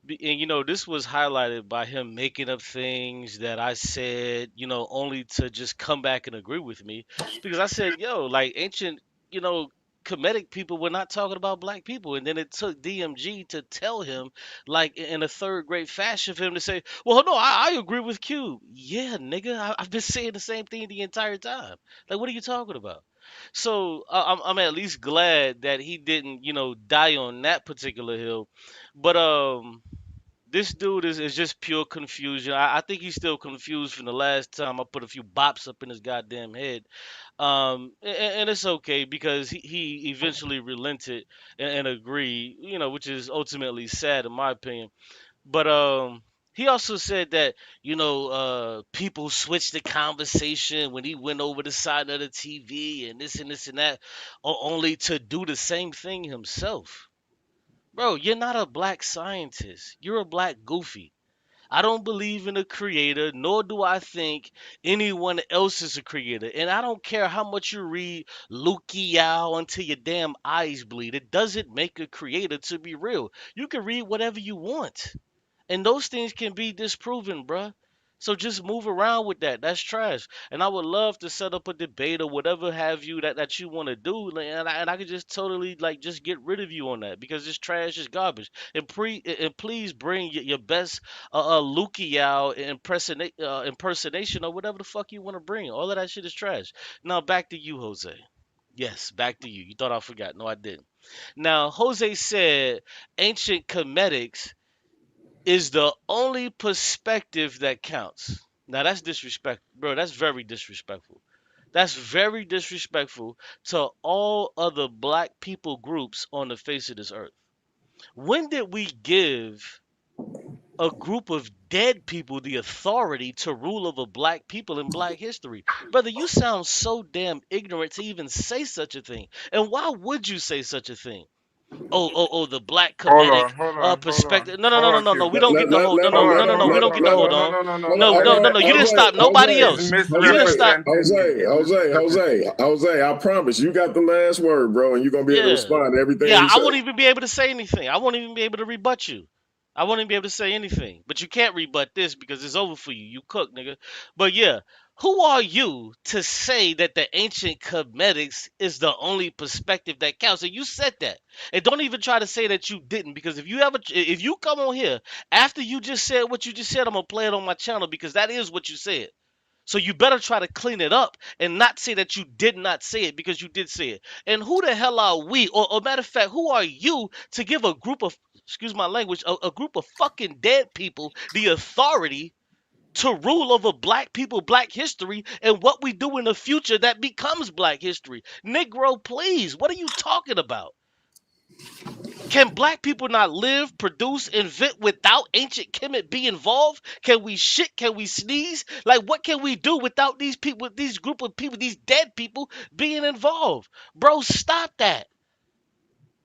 And this was highlighted by him making up things that I said, only to just come back and agree with me, because I said, yo, like ancient, you know, Kemetic people were not talking about black people, and then it took DMG to tell him, like in a third grade fashion, for him to say, well, no, I agree with Q. Yeah, nigga, I've been saying the same thing the entire time. Like, what are you talking about? So I'm at least glad that he didn't, die on that particular hill. But this dude is just pure confusion. I think he's still confused from the last time I put a few bops up in his goddamn head. And it's okay because he eventually relented and agreed, which is ultimately sad in my opinion. But he also said that, people switched the conversation when he went over the side of the TV and this and that, only to do the same thing himself. Bro, you're not a black scientist. You're a black goofy. I don't believe in a creator, nor do I think anyone else is a creator. And I don't care how much you read Luki Yao until your damn eyes bleed. It doesn't make a creator to be real. You can read whatever you want. And those things can be disproven, bruh. So just move around with that. That's trash. And I would love to set up a debate or whatever have you that you want to do, and I could just totally like just get rid of you on that because this trash is garbage. And please bring your best Lukiao impersonation or whatever the fuck you want to bring. All of that shit is trash. Now back to you, Jose. Yes, back to you. You thought I forgot? No, I didn't. Now Jose said ancient Cometics is the only perspective that counts. Now that's disrespect, bro. That's very disrespectful. That's very disrespectful to all other black people groups on the face of this earth. When did we give a group of dead people the authority to rule over black people in black history? Brother, you sound so damn ignorant to even say such a thing. And why would you say such a thing? The black Hold Kemetic on, hold on, hold on, perspective. No, no, no, hold no, on, no, no. Q. We don't get the whole. No, no, Hold no, on, no, no. hold We on, don't get hold the on. hold No, on. no, no, no, Hold no. No, on, no, no, no. You didn't stop nobody It's else. You didn't stop. Jose, I promise you got the last word, bro, and you're gonna be able to Yeah. respond to everything Yeah, he I said. won't even be able to say anything. I won't even be able to rebut you. I won't even be able to say anything. But you can't rebut this because it's over for you. You cook, nigga. But yeah, who are you to say that the ancient Comedics is the only perspective that counts? And you said that. And don't even try to say that you didn't, because if you come on here after you just said what you just said, I'm gonna play it on my channel because that is what you said. So you better try to clean it up and not say that you did not say it, because you did say it. And who the hell are we? Or matter of fact, who are you to give a group of, excuse my language, a group of fucking dead people the authority to rule over black people, black history, and what we do in the future that becomes black history? Negro, please, what are you talking about? Can black people not live, produce, invent without ancient Kemet be involved? Can we shit? Can we sneeze? Like, what can we do without these people, these group of people, these dead people being involved? Bro, stop that.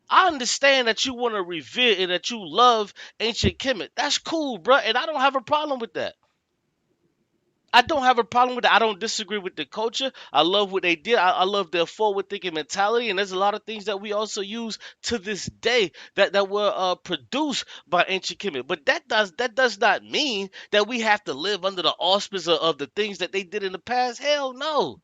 I understand that you want to revere and that you love ancient Kemet. That's cool, bro, and I don't have a problem with that. I don't have a problem with it. I don't disagree with the culture. I love what they did. I love their forward thinking mentality. And there's a lot of things that we also use to this day that were produced by ancient Kemet. But that does not mean that we have to live under the auspice of the things that they did in the past. Hell no.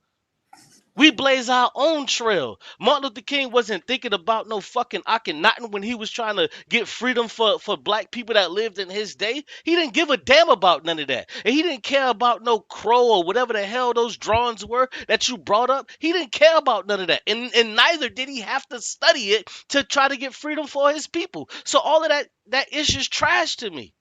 We blaze our own trail. Martin Luther King wasn't thinking about no fucking Akhenaten when he was trying to get freedom for black people that lived in his day. He didn't give a damn about none of that. And he didn't care about no crow or whatever the hell those drawings were that you brought up. He didn't care about none of that. And neither did he have to study it to try to get freedom for his people. So all of that is just trash to me.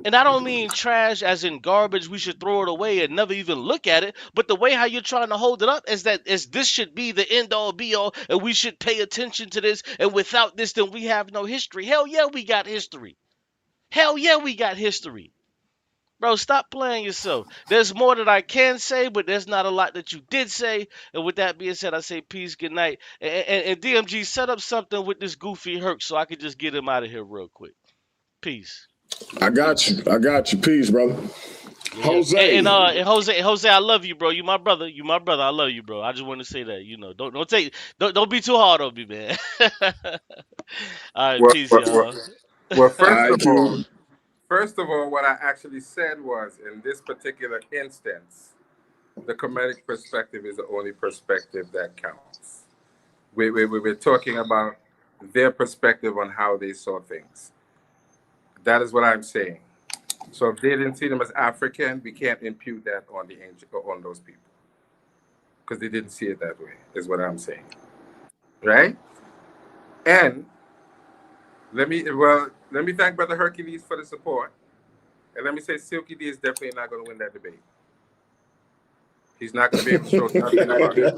And I don't mean trash as in garbage, we should throw it away and never even look at it. But the way how you're trying to hold it up is that is this should be the end all be all, and we should pay attention to this. And without this, then we have no history. Hell yeah, we got history. Hell yeah, we got history. Bro, stop playing yourself. There's more that I can say, but there's not a lot that you did say. And with that being said, I say peace, good night. And DMG, set up something with this goofy Herc so I can just get him out of here real quick. Peace. I got you. I got you. Peace, brother. Yeah, yeah. Jose. And Jose, I love you, bro. You my brother. You my brother. I love you, bro. I just want to say that. Don't be too hard on me, man. All right, Well, peace, well, y'all. well, well, IQ. first of all, what I actually said was, in this particular instance, the comedic perspective is the only perspective that counts. We're talking about their perspective on how they saw things. That is what I'm saying. So if they didn't see them as African, we can't impute that on the ancient, on those people, because they didn't see it that way. Is what I'm saying, right? And let me thank Brother Hercules for the support, and let me say Silky D is definitely not going to win that debate. He's not going to be able to show nothing about it.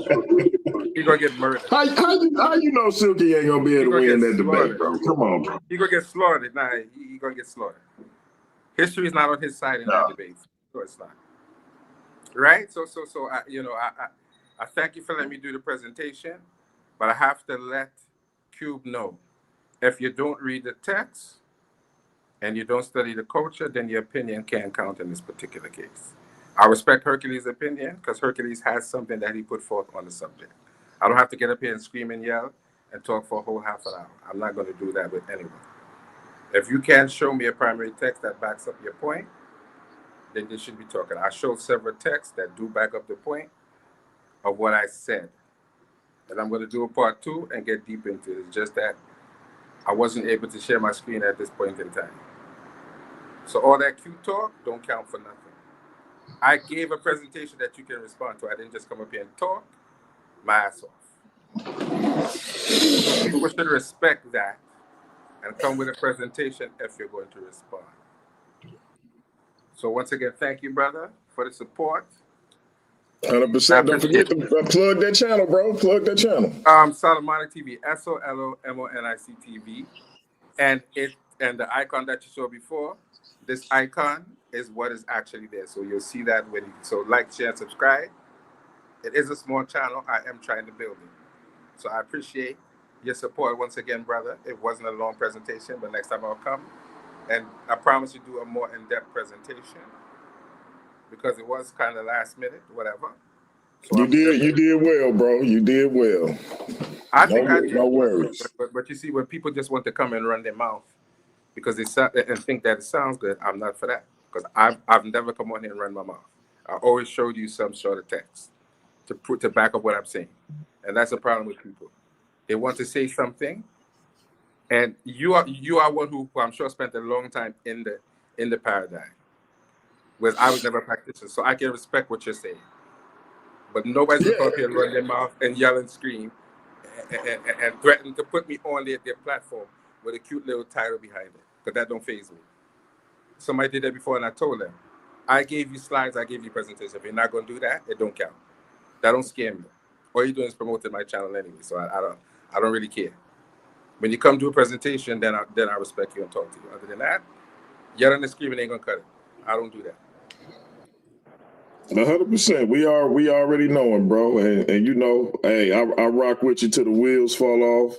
He's going to get murdered. How you know Silky ain't gonna be He's able to going to win get that debate, slaughtered. bro? Come on, bro. He's going to get slaughtered. Nah, he's going to get slaughtered. History is not on his side in that debate. No, it's not. Right? So I thank you for letting me do the presentation, but I have to let Cube know, if you don't read the text and you don't study the culture, then your opinion can't count in this particular case. I respect Hercules' opinion because Hercules has something that he put forth on the subject. I don't have to get up here and scream and yell and talk for a whole half an hour. I'm not going to do that with anyone. If you can't show me a primary text that backs up your point, then you should be talking. I showed several texts that do back up the point of what I said. And I'm going to do a part 2 and get deep into it. It's just that I wasn't able to share my screen at this point in time. So all that cute talk don't count for nothing. I gave a presentation that you can respond to. I didn't just come up here and talk my ass off. So people should respect that and come with a presentation if you're going to respond. So once again, thank you, brother, for the support. 100%. Don't forget to plug that channel, bro. Plug that channel. Solomonic TV, SOLOMONIC TV, and the icon that you saw before. This icon is what is actually there. So you'll see that when you like, share, and subscribe. It is a small channel. I am trying to build it. So I appreciate your support once again, brother. It wasn't a long presentation, but next time I'll come. And I promise you do a more in-depth presentation because it was kind of last minute, whatever. So You did well, bro. You did well. I think I did, no worries. but you see, when people just want to come and run their mouth because they and think that it sounds good, I'm not for that because I've never come on here and run my mouth. I always showed you some sort of text to back up what I'm saying, and that's the problem with people. They want to say something, and you are one who I'm sure spent a long time in the paradigm, whereas I was never a practitioner, so I can respect what you're saying. But nobody's going to come up here and run their mouth and yell and scream and threaten to put me on their platform with a cute little title behind it, because that don't faze me. Somebody did that before, and I told them, I gave you slides, I gave you presentation. If you're not going to do that, it don't count. That don't scare me. All you're doing is promoting my channel anyway, so I don't really care. When you come do a presentation, then I respect you and talk to you. Other than that, yelling and screaming ain't gonna cut it. I don't do that. 100%. We already knowing, bro, and you know, hey, I rock with you till the wheels fall off.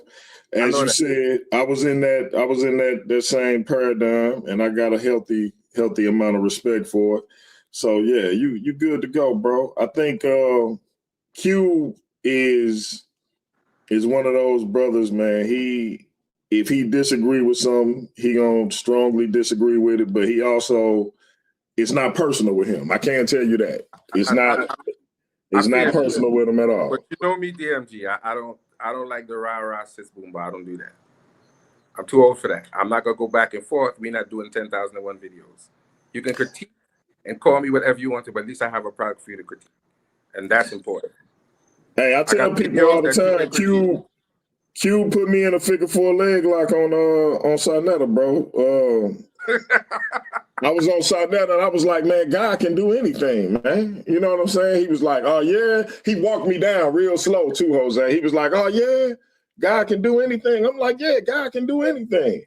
As you said, I was in that same paradigm, and I got a healthy amount of respect for it. So yeah, you good to go, bro. I think Q is one of those brothers, man. If he disagree with something, he gonna strongly disagree with it, but he also, it's not personal with him. I can't tell you that. It's not personal with him at all. But you know me, DMG. I don't like the rah-rah sis boom, but I don't do that. I'm too old for that. I'm not gonna go back and forth. We're not doing 10,001 videos. You can critique and call me whatever you want to, but at least I have a product for you to critique. And that's important. Hey, I tell people all the time, Q put me in a figure 4 leg lock on Sarnetta, bro. I was on Sarnetta and I was like, man, God can do anything, man. You know what I'm saying? He was like, oh yeah. He walked me down real slow too, Jose. He was like, oh yeah, God can do anything. I'm like, yeah, God can do anything.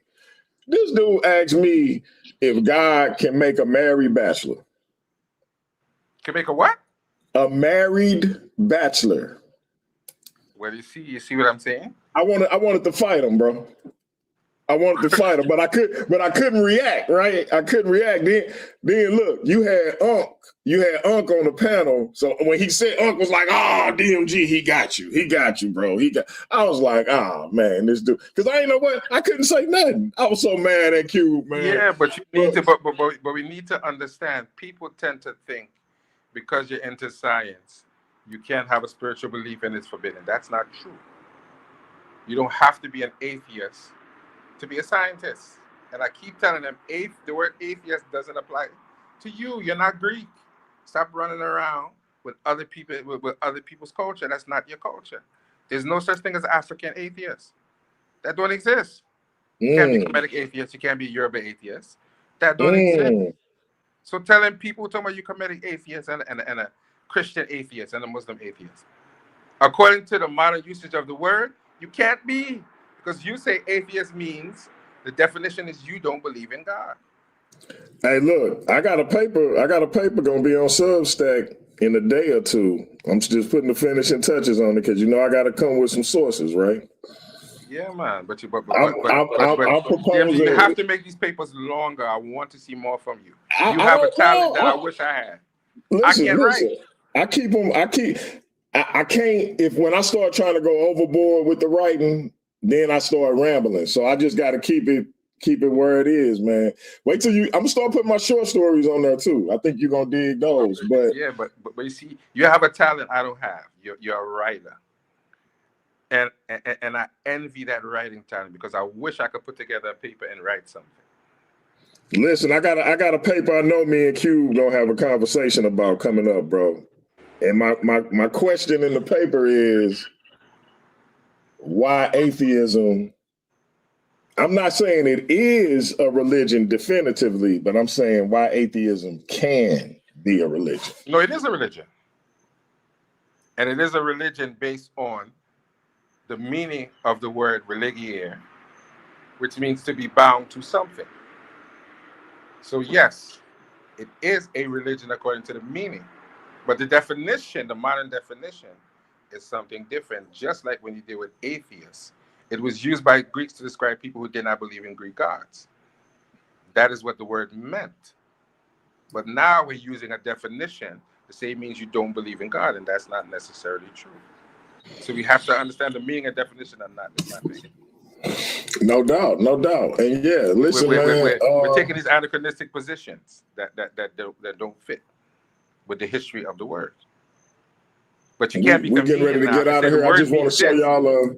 This dude asked me if God can make a married bachelor. Can make a what? A married bachelor. Well, you see what I'm saying? I wanted to fight him, bro. I wanted to fight him, but I couldn't react, right? I couldn't react. Then look, you had Unc on the panel. So when he said, Unc was like, oh, DMG, he got you, bro. I was like, oh man, this dude. Because I ain't know what, I couldn't say nothing. I was so mad at Cube, man. Yeah, but you need to, but we need to understand, people tend to think because you're into science, you can't have a spiritual belief and it's forbidden. That's not true. You don't have to be an atheist to be a scientist. And I keep telling them, the word atheist doesn't apply to you. You're not Greek. Stop running around with other people, with other people's culture. That's not your culture. There's no such thing as African atheist. That don't exist. You can't be Kemetic atheist. You can't be Yoruba atheist. That don't exist. So telling people, talking about you Kemetic atheist and a Christian atheist and a Muslim atheist. According to the modern usage of the word, you can't be. Because you say atheist means, the definition is you don't believe in God. Hey, look, I got a paper gonna be on Substack in a day or two. I'm just putting the finishing touches on it because you know I gotta come with some sources, right? Yeah, man. But you have to make these papers longer. I want to see more from you. You have a talent that I wish I had. Listen, I can't write. I can't, when I start trying to go overboard with the writing, then I start rambling. So I just got to keep it where it is, man. Wait till I'm gonna start putting my short stories on there too. I think you're gonna dig those. But yeah, but you see, you have a talent I don't have. You're a writer, and I envy that writing talent because I wish I could put together a paper and write something. Listen, I got a paper I know me and Cube gonna have a conversation about coming up, bro. And my question in the paper is, why atheism? I'm not saying it is a religion definitively, but I'm saying why atheism can be a religion. No, it is a religion. And it is a religion based on the meaning of the word religiere, which means to be bound to something. So yes, it is a religion according to the meaning. But the definition, the modern definition, is something different. Just like when you deal with atheists It was used by Greeks to describe people who did not believe in Greek gods. That is what the word meant. But now we're using a definition to say it means you don't believe in God, and that's not necessarily true. So we have to understand the meaning and definition of not big. No doubt, no doubt. And yeah, listen, we're taking these anachronistic positions that don't fit with the history of the word. But you can't be we're getting ready to get out of here. I just want to show y'all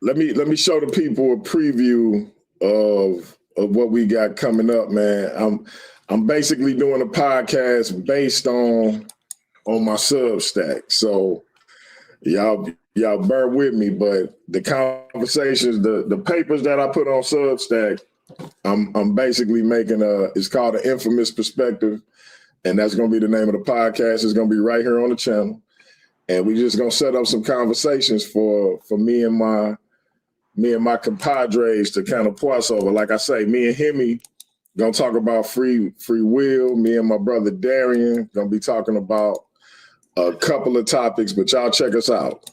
let me show the people a preview of what we got coming up, man. I'm basically doing a podcast based on my Substack. So y'all bear with me, but the conversations, the papers that I put on Substack, I'm basically making it's called an Infamous Perspective, and that's gonna be the name of the podcast. It's gonna be right here on the channel. And we just gonna set up some conversations for me and my compadres to kind of pass over. Like I say, me and Hemi gonna talk about free will. Me and my brother Darian gonna be talking about a couple of topics, but y'all check us out.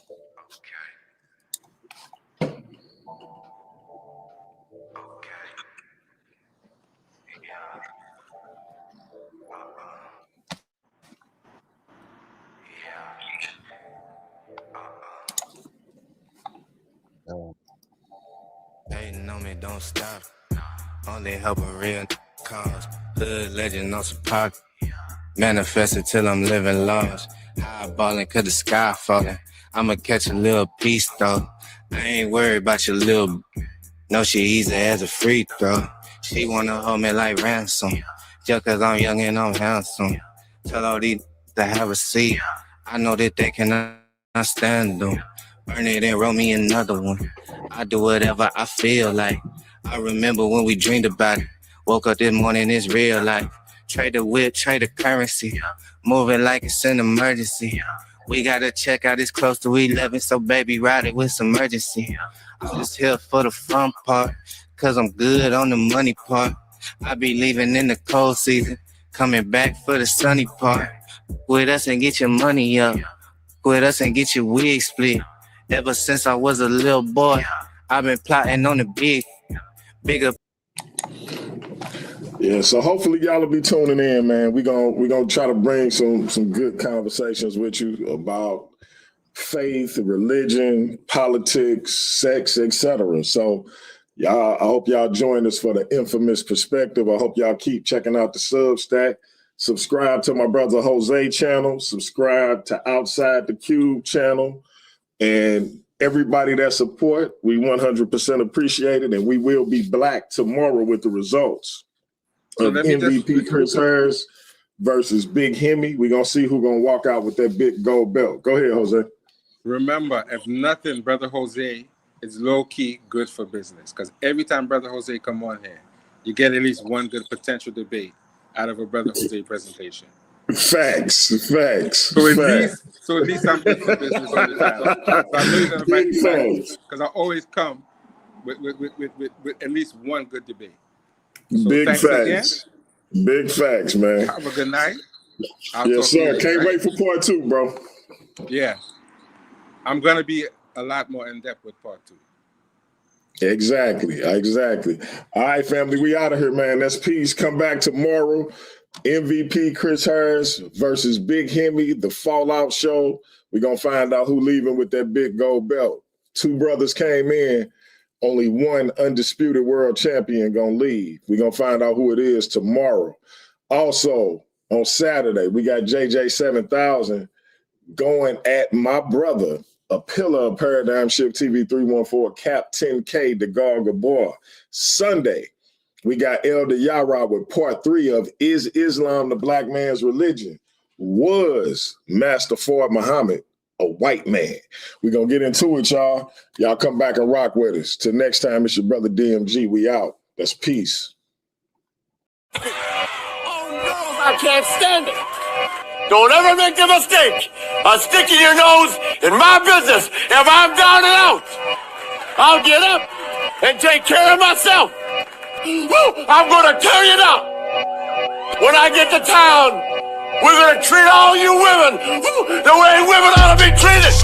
Hating on me, don't stop. Only helping real cause. Hood legend on some pop. Manifested till I'm living large. High balling cause the sky falling. I'ma catch a little piece though. I ain't worried about your little. No, she easy as a free throw. She wanna hold me like ransom. Just cause I'm young and I'm handsome. Tell all these to have a seat. I know that they cannot stand them. Burn it and roll me another one. I do whatever I feel like. I remember when we dreamed about it. Woke up this morning, it's real life. Trade the whip, trade the currency. Moving like it's an emergency. We gotta check out, it's close to 11, so baby, ride it with some urgency. I'm just here for the fun part, cause I'm good on the money part. I be leaving in the cold season, coming back for the sunny part. With us and get your money up. With us and get your wig split. Ever since I was a little boy, I've been plotting on the bigger. Yeah, so hopefully y'all will be tuning in, man. We're gonna try to bring some good conversations with you about faith, religion, politics, sex, etc. So y'all, I hope y'all join us for the Infamous Perspective. I hope y'all keep checking out the Substack. Subscribe to my brother Jose channel. Subscribe to Outside the Cube channel. And everybody that support, we 100% appreciate it. And we will be black tomorrow with the results of MVP Chris Harris versus Big Hemi. We're going to see who's going to walk out with that big gold belt. Go ahead, Jose. Remember, if nothing, Brother Jose is low-key good for business. Because every time Brother Jose come on here, you get at least one good potential debate out of a Brother Jose presentation. Facts. So at least I'm good for business on the channel. So I know you're going to invite me back because I always come with at least one good debate. So Big facts. Again. Big facts, man. Have a good night. Yes, sir. Can't wait for part 2, bro. Yeah. I'm going to be a lot more in-depth with part 2. Exactly. All right, family, we out of here, man. That's peace. Come back tomorrow. MVP Chris Harris versus Big Hemi, the Fallout show. We're going to find out who leaving with that big gold belt. 2 brothers came in. Only one undisputed world champion going to leave. We're going to find out who it is tomorrow. Also, on Saturday, we got JJ 7000 going at my brother, a pillar of Paradigm Shift TV 314, Cap 10K, Degar Gabor. Sunday, we got Elder Yara with part 3 of Is Islam the Black Man's Religion? Was Master Fard Muhammad a white man? We're going to get into it, y'all. Y'all come back and rock with us. Till next time, it's your brother DMG. We out. That's peace. Oh, no, I can't stand it. Don't ever make the mistake of sticking your nose in my business. If I'm down and out, I'll get up and take care of myself. Woo, I'm going to tear you down. When I get to town, we're going to treat all you women the way women ought to be treated.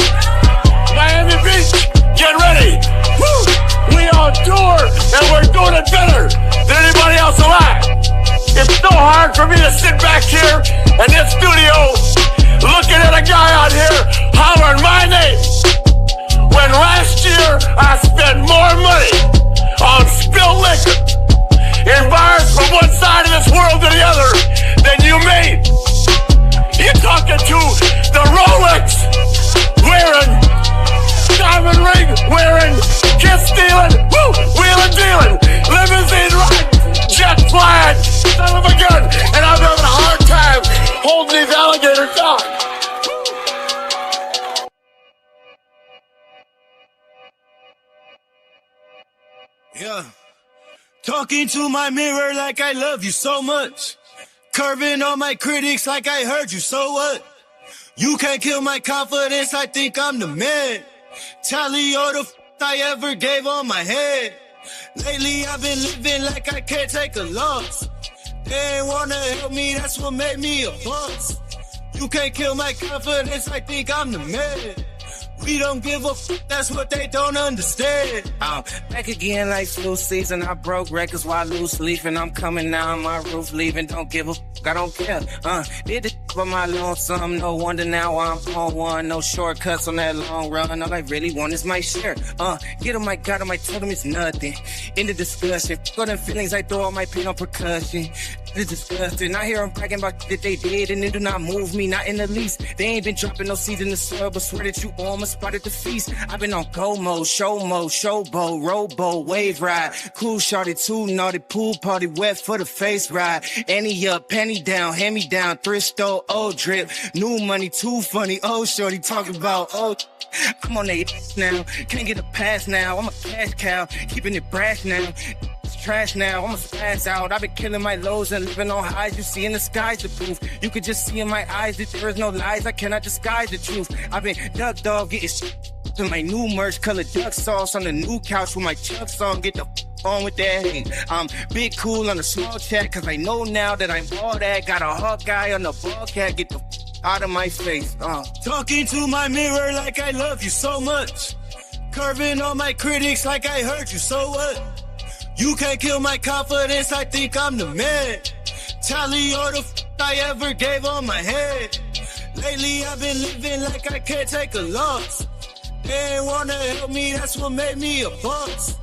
Miami Beach, get ready. tour, and we're doing it better than anybody else alive. It's so hard for me to sit back here in this studio looking at a guy out here hollering my name when last year I spent more money on spilled liquor in bars from one side of this world to the other than you made. You're talking to the Rolex wearing, diamond ring wearing, kiss stealing, woo, wheeling dealing, limousine riding, jet flying, son of a gun, and I'm having a hard time holding these alligators down. Yeah. Talking to my mirror like I love you so much. Curving on my critics like I heard you, so what? You can't kill my confidence, I think I'm the man. Tally all the I ever gave on my head. Lately I've been living like I can't take a loss. They ain't wanna help me, that's what made me a boss. You can't kill my confidence, I think I'm the man. We don't give a that's what they don't understand. I'm back again like flu season. I broke records while loose leafing. I'm coming now on my roof leaving. Don't give a I don't care. Did the for my lonesome. No wonder now I'm on one. No shortcuts on that long run. All I really want is my share. Get on my God, I might tell them it's nothing. In the discussion, got them feelings, I throw all my pain on percussion. It's disgusting. I hear them bragging about that they did and it do not move me, not in the least. They ain't been dropping no seeds in the soil, but swear that you on my spot at the feast. I've been on go mode, showboat, rowboat, wave ride. Cool shorty, too naughty, pool party, wet for the face ride. Annie up, penny down, hand me down, thrift store, old drip. New money, too funny, old shorty talking about old. I'm on they now, can't get a pass now. I'm a cash cow, keeping it brash now. Trash now, I'ma pass out. I've been killing my lows and living on highs. You see in the skies the proof. You could just see in my eyes that there is no lies. I cannot disguise the truth. I've been duck dog getting to my new merch, colored duck sauce on the new couch with my chucks on. Get the on with that hate. I'm big cool on the small chat, cause I know now that I'm all that. Got a hawk guy on the ball cat. Get the out of my face. Talking to my mirror like I love you so much. Curving on my critics like I heard you, so what? You can't kill my confidence, I think I'm the man. Tally all the I ever gave on my head. Lately I've been living like I can't take a loss. They ain't wanna help me, that's what made me a boss.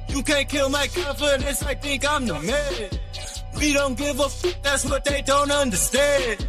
You can't kill my confidence, I think I'm the man. We don't give a that's what they don't understand.